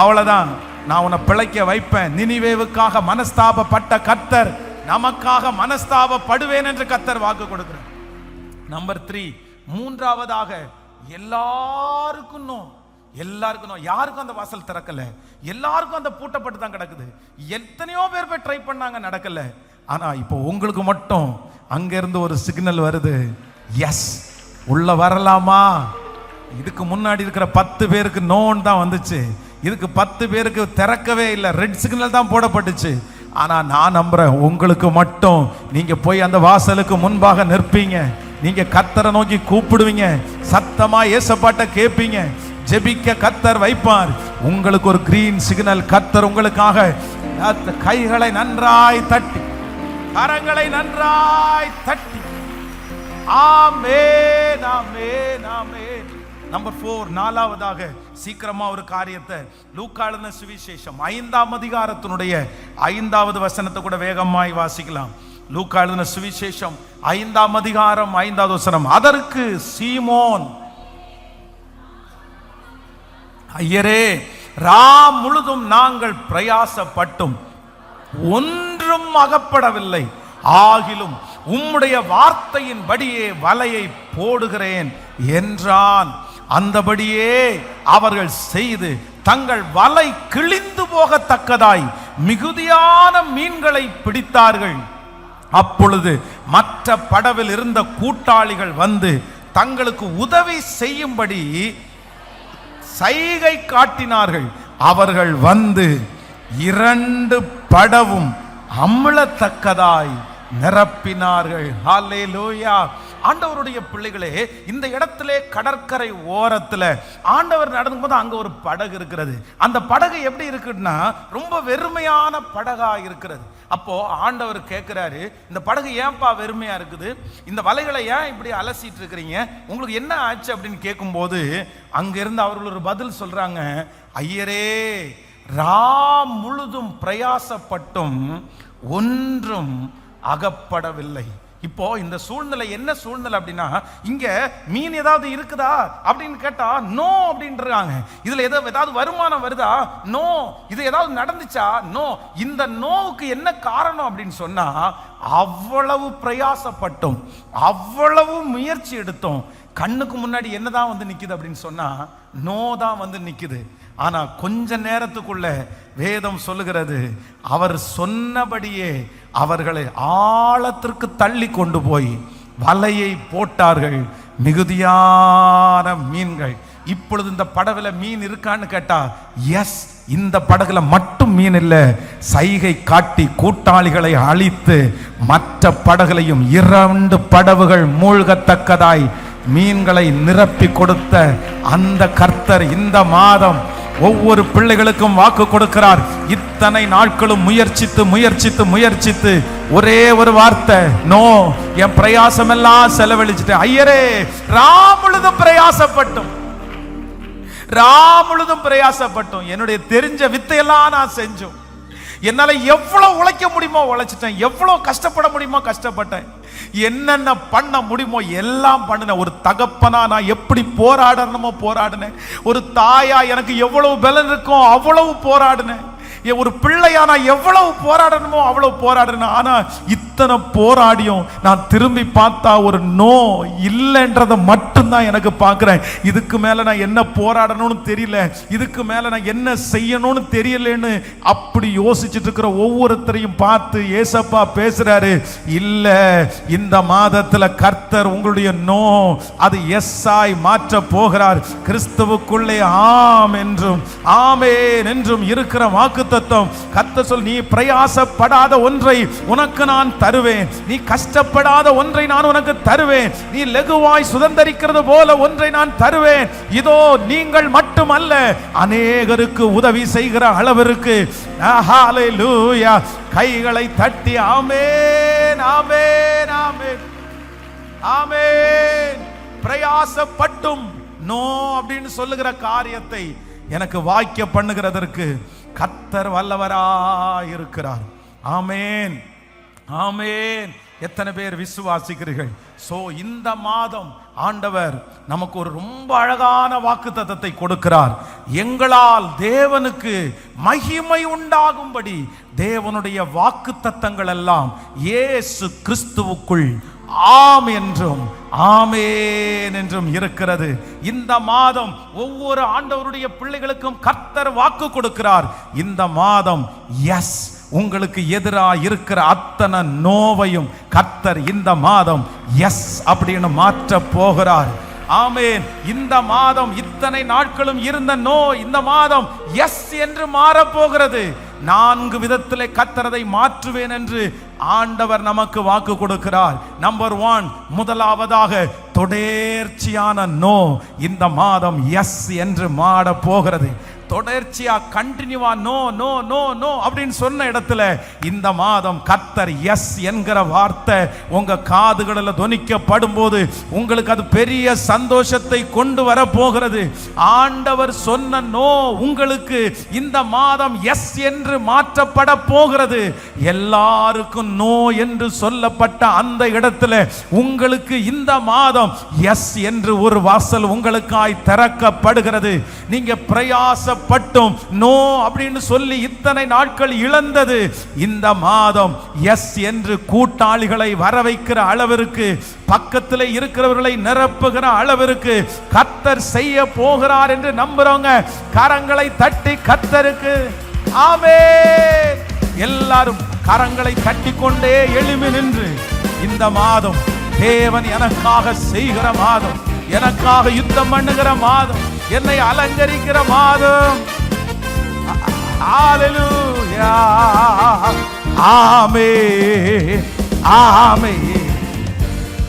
அவ்வளவுதான், நான் உன்னை பிழைக்க வைப்பேன். நினிவேவுக்காக மனஸ்தாபப்பட்ட கர்த்தர் நமக்காக மனஸ்தாபப்படுவேன் என்று கர்த்தர் வாக்கு கொடுக்கிறார். நம்பர் 3 மூன்றாவதாக எல்லாருக்கும் நோ, எல்லாருக்கும் நோ. யாருக்கும் அந்த வாசல் திறக்கல, எல்லாருக்கும் அந்த பூட்டப்பட்டு தான் கிடக்குது. எத்தனையோ பேர் போய் ட்ரை பண்ணாங்க, நடக்கல. ஆனா இப்போ உங்களுக்கு மட்டும் அங்கிருந்து ஒரு சிக்னல் வருது, எஸ் உள்ள வரலாமா. இதுக்கு முன்னாடி இருக்கிற 10 பேருக்கு நோன் தான் வந்துச்சு, இதுக்கு 10 பேருக்கு திறக்கவே இல்லை, ரெட் சிக்னல் தான் போடப்பட்டுச்சு. ஆனா நான் நம்புறேன், உங்களுக்கு மட்டும் நீங்க போய் அந்த வாசலுக்கு முன்பாக நிற்பீங்க, நீங்க கர்த்தரை நோக்கி கூப்பிடுவீங்க, சத்தமா ஏசப்பாட்ட கேட்பீங்க, ஜெபிக்க கர்த்தர் வைப்பார். உங்களுக்கு ஒரு கிரீன் சிக்னல் கர்த்தர் உங்களுக்காக. கைகளை நன்றாய் தட்டி, கரங்களை நன்றாய் தட்டி, ஆமென் ஆமென் ஆமென். நம்பர் 4, நாலாவதாக சீக்கிரமா ஒரு காரியத்தை, லூக்கா எழுதின சுவிசேஷம் 5ஆம் அதிகாரத்தினுடைய 5வது வசனத்தை கூட வேகமாய் வாசிக்கலாம். லூக்கா எழுதின சுவிசேஷம் 5ஆம் அதிகாரம் 5வது வசனம். அதற்கு சீமோன், ஐயரே, ராம் முழுதும் நாங்கள் பிரயாசப்பட்டும் ஒன்றும் அகப்படவில்லை, ஆகிலும் உம்முடைய வார்த்தையின்படியே வலையை போடுகிறேன் என்றான். அந்தபடியே அவர்கள் செய்து தங்கள் வலை கிழிந்து போகத்தக்கதாய் மிகுதியான மீன்களை பிடித்தார்கள். அப்பொழுது மற்ற படவில் இருந்த கூட்டாளிகள் வந்து தங்களுக்கு உதவி செய்யும்படி சைகை காட்டினார்கள். அவர்கள் வந்து 2 படவும் அமிழத்தக்கதாய் நிரப்பினார்கள். ஹல்லேலூயா. ஆண்டவருடைய பிள்ளைகளே, இந்த இடத்திலே கடற்கரை ஓரத்தில் ஆண்டவர் நடக்கும் போது அங்க ஒரு படகு இருக்கிறது. அந்த படகு எப்படி இருக்குன்னா ரொம்ப வெறுமையான படகா இருக்கிறது. அப்போ ஆண்டவர் கேட்கிறாரு, இந்த படகு ஏன்பா வெறுமையா இருக்குது, இந்த வலைகளை ஏன் இப்படி அலசிட்டு இருக்கிறீங்க, உங்களுக்கு என்ன ஆச்சு அப்படின்னு கேட்கும்போது அங்கிருந்து அவர்கள் ஒரு பதில் சொல்றாங்க, ஐயரே, ராம் முழுதும் பிரயாசப்பட்டும் ஒன்றும் அகப்படவில்லை. இப்போ இந்த சூழ்நிலை என்ன சூழ்நிலை அப்படின்னா, இங்க மீன் ஏதாவது இருக்குதா அப்படின்னு கேட்டா நோ அப்படின்றாங்க. இதுல ஏதாவது வருமானம் வருதா, நோ. இது ஏதாவது நடந்துச்சா, நோ. இந்த நோவுக்கு என்ன காரணம் அப்படின்னு சொன்னா, அவ்வளவு பிரயாசப்பட்டோம், அவ்வளவு முயற்சி எடுத்தோம், கண்ணுக்கு முன்னாடி என்னதான் வந்து நிக்குது அப்படின்னு சொன்னா நோ தான் வந்து நிக்குது. ஆனா கொஞ்ச நேரத்துக்குள்ள வேதம் சொல்லுகிறது, அவர் சொன்னபடியே அவர்களை ஆழத்திற்கு தள்ளி கொண்டு போய் வலையை போட்டார்கள், மிகுதியான மீன்கள். இப்பொழுது இந்த படகுல மீன் இருக்கான்னு கேட்டா எஸ், இந்த படகுல மட்டும் மீன் இல்லை, சைகை காட்டி கூட்டாளிகளை அழித்து மற்ற படகுலையும் 2 படகுகள் மூழ்கத்தக்கதாய் மீன்களை நிரப்பி கொடுத்த அந்த கர்த்தர் இந்த மாதம் ஒவ்வொரு பிள்ளைகளுக்கும் வாக்கு கொடுக்கிறார். இத்தனை நாட்களும் முயற்சித்து முயற்சித்து முயற்சித்து ஒரே ஒரு வார்த்தை, நோ, என் பிரயாசம் எல்லாம் செலவழிச்சிட்டேன். ஐயரே, ராமுழுதும் பிரயாசப்பட்டும், ராமுழுதும் பிரயாசப்பட்டும், என்னுடைய தெரிஞ்ச வித்தையெல்லாம் நான் செஞ்சோம், என்னால எவ்வளவு உழைக்க முடியுமோ உழைச்சிட்டேன், எவ்வளவு கஷ்டப்பட முடியுமோ கஷ்டப்பட்டேன், என்னென்ன பண்ண முடியுமோ எல்லாம் பண்ணினேன். ஒரு தகப்பனா நான் எப்படி போராடணுமோ போராடினேன், ஒரு தாயா எனக்கு எவ்வளவு பலன் இருக்கும் அவ்வளவு போராடினேன், ஒரு பிள்ளையா நான் எவ்வளவு போராடணுமோ அவ்வளவு போராடினேன். ஆனா இத்தனை போராடியும் நான் திரும்பி பார்த்தா ஒரு நோ இல்லைன்றதை மட்டும்தான் எனக்கு பார்க்கிறேன். இதுக்கு மேல நான் என்ன போராடணும்னு தெரியல, இதுக்கு மேல நான் என்ன செய்யணும்னு தெரியலன்னு அப்படி யோசிச்சுட்டு இருக்கிற ஒவ்வொருத்தரையும் பார்த்து ஏசப்பா பேசுறாரு, இல்ல, இந்த மாதத்துல கர்த்தர் உங்களுடைய நோ அது எஸ் ஆய் மாற்ற போகிறார். கிறிஸ்துவுக்குள்ளே ஆம் என்றும் ஆமென் என்றும் இருக்கிற வாக்கு தத்துவம் கர்த்தர் சொல், நீ பிரயாசப்படாத ஒன்றை உனக்கு நான் தருவேன், நீ கஷ்டப்படாத ஒன்றை நான் உனக்கு தருவேன், நீ லகுவாய் சுதந்தரிக்கிறது போல ஒன்றை நான் தருவேன். இதோ நீங்கள் மட்டுமல்ல, அநேகருக்கு உதவி செய்கிற அளவிற்கு. ஹல்லேலூயா. கைகளை தட்டி ஆமென் ஆமென் ஆமென் ஆமென். பிரயாசப்பட்டும் நோ அப்படின்னு சொல்லுகிற காரியத்தை எனக்கு வாக்கிய பண்ணுகிறதற்கு கர்த்தர் வல்லவராய் இருக்கிறார். ஆமென் ஆமென். எத்தனை பேர் விசுவாசிக்கிறீர்கள்? சோ இந்த மாதம் ஆண்டவர் நமக்கு ஒரு ரொம்ப அழகான வாக்குத்தத்தத்தை கொடுக்கிறார். எங்களால் தேவனுக்கு மகிமை உண்டாகும்படி தேவனுடைய வாக்குத்தத்தங்கள் எல்லாம் இயேசு கிறிஸ்துவுக்குள் ஆம் என்றும் ஆமென் என்றும் இருக்கிறது. இந்த மாதம் ஒவ்வொரு ஆண்டவருடைய பிள்ளைகளுக்கும் கர்த்தர் வாக்கு கொடுக்கிறார். இந்த மாதம் எஸ் உங்களுக்கு எதிராக இருக்கிற அத்தனை நோவையும் கர்த்தர் இந்த மாதம் எஸ் அப்படின்னு மாற்ற போகிறார். ஆமென். இந்த மாதம் இத்தனை நாட்களும் இருந்த நோ இந்த மாதம் எஸ் என்று மாறப் போகிறது. 4 விதத்திலே கர்த்தரதை மாற்றுவேன் என்று ஆண்டவர் நமக்கு வாக்கு கொடுக்கிறார். நம்பர் 1, முதலாவதாக தொடர்ச்சியான நோ இந்த மாதம் எஸ் என்று மாற போகிறது. தொடர்ச்சியா கண்டினியூவா நோ நோ நோ நோ அப்படின்னு சொன்ன இடத்துல இந்த மாதம் கர்த்தர் எஸ் என்கிற வார்த்தை உங்க காதுகளில் தொனிக்கப்படும் போது உங்களுக்கு அது பெரிய சந்தோஷத்தை கொண்டு வர போகிறது. ஆண்டவர் சொன்ன நோ உங்களுக்கு இந்த மாதம் எஸ் என்று மாற்றப்பட போகிறது. எல்லாருக்கும் நோ என்று சொல்லப்பட்ட அந்த இடத்துல உங்களுக்கு இந்த மாதம் எஸ் என்று ஒரு வாசல் உங்களுக்காய் திறக்கப்படுகிறது. நீங்க பிரயாச பட்டும் நோ அப்படின்னு சொல்லி இத்தனை நாட்கள் இழந்தது இந்த மாதம் எஸ் என்று கூட்டாளிகளை வர வைக்கிற அளவிற்கு, பக்கத்தில் இருக்கிறவர்களை நிரப்புகிற அளவிற்கு கர்த்தர் செய்ய போகிறார் என்று நம்புறவங்க கரங்களை தட்டி கர்த்தருக்கு ஆமென். எல்லாரும் கரங்களை தட்டி கொண்டே எழும்பி நின்று, இந்த மாதம் தேவன் எனக்காக செய்கிற மாதம், எனக்காக யுத்தம் பண்ணுகிற மாதம், என்னை அலங்கரிக்கிற மாதம். ஹalleluya. ஆமென் ஆமென்.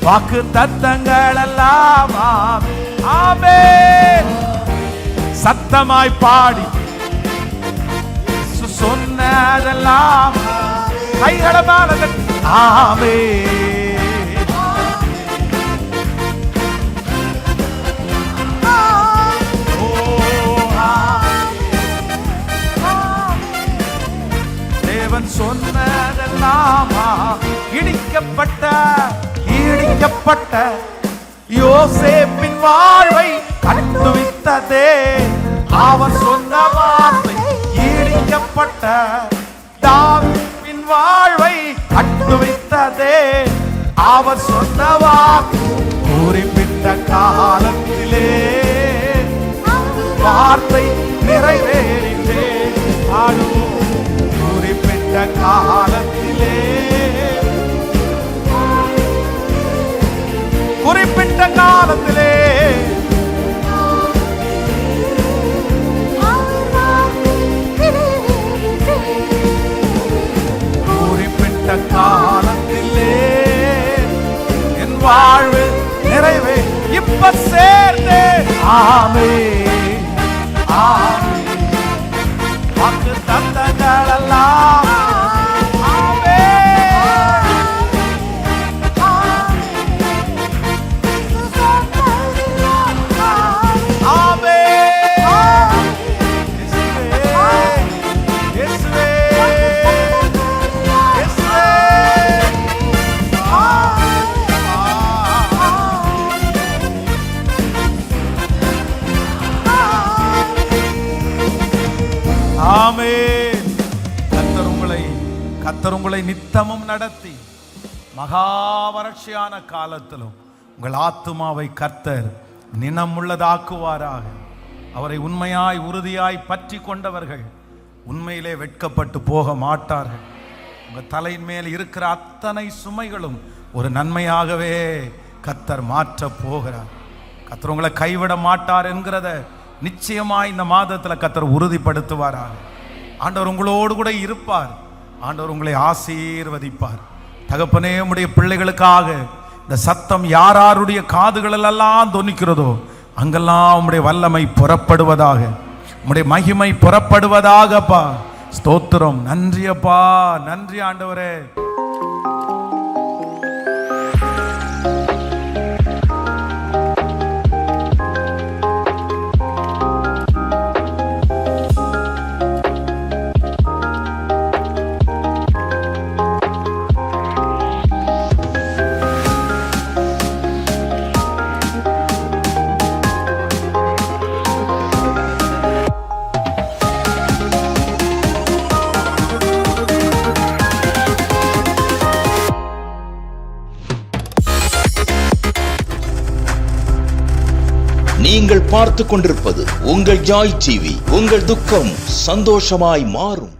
வாக்கு தத்தங்கள் எல்லாம் ஆமென். சத்தமாய் பாடி சொன்னதெல்லாம் கைகளமான ஆமென். சொன்னதெல்லாம் இடிக்கப்பட்ட யோசேப்பின் வாழ்வை கட்டுவித்ததே. அவர் சொன்ன வார்த்தை இடிக்கப்பட்ட தாவீதின் வாழ்வை கட்டுவித்ததே. அவர் சொன்ன வார்த்தை குறிப்பிட்ட காலத்திலே வார்த்தை நிறைவேறிட்டே. காலத்திலே குறிப்பிட்ட காலத்திலே குறிப்பிட்ட காலத்திலே என் வாழ்வு நிறைவே இப்ப சேர்ந்தே. ஆமென் ஆமென். வாக்கு தத்தங்கள் எல்லாம் ஆமென். கர்த்தர் உங்களை நித்தமும் நடத்தி மகா வறட்சியான காலத்திலும் உங்கள் ஆத்துமாவை கர்த்தர் நினமுள்ளதாக்குவாராக. அவரை உண்மையாய் உறுதியாய் பற்றி கொண்டவர்கள் உண்மையிலே வெட்கப்பட்டு போக மாட்டார்கள். உங்கள் தலையின் மேல் இருக்கிற அத்தனை சுமைகளும் ஒரு நன்மையாகவே கர்த்தர் மாற்ற போகிறார். கர்த்தர் உங்களை கைவிட மாட்டார் என்கிறத நிச்சயமாய் இந்த மாதத்தில் கர்த்தர் உறுதிப்படுத்துவாராக. ஆண்டவர் உங்களோடு கூட இருப்பார். ஆண்டவர் உங்களை ஆசீர்வதிப்பார். தகப்பனே, உம்முடைய பிள்ளைகளுக்காக இந்த சத்தம் யாருடைய காதுகளெல்லாம் தொனிக்கிறதோ அங்கெல்லாம் உம்முடைய வல்லமை புறப்படுவதாக, உம்முடைய மகிமை புறப்படுவதாகப்பா. ஸ்தோத்திரம். நன்றியப்பா, நன்றி ஆண்டவரே. நீங்கள் பார்த்துக் கொண்டிருப்பது உங்கள் ஜாய் டிவி. உங்கள் துக்கம் சந்தோஷமாய் மாறும்.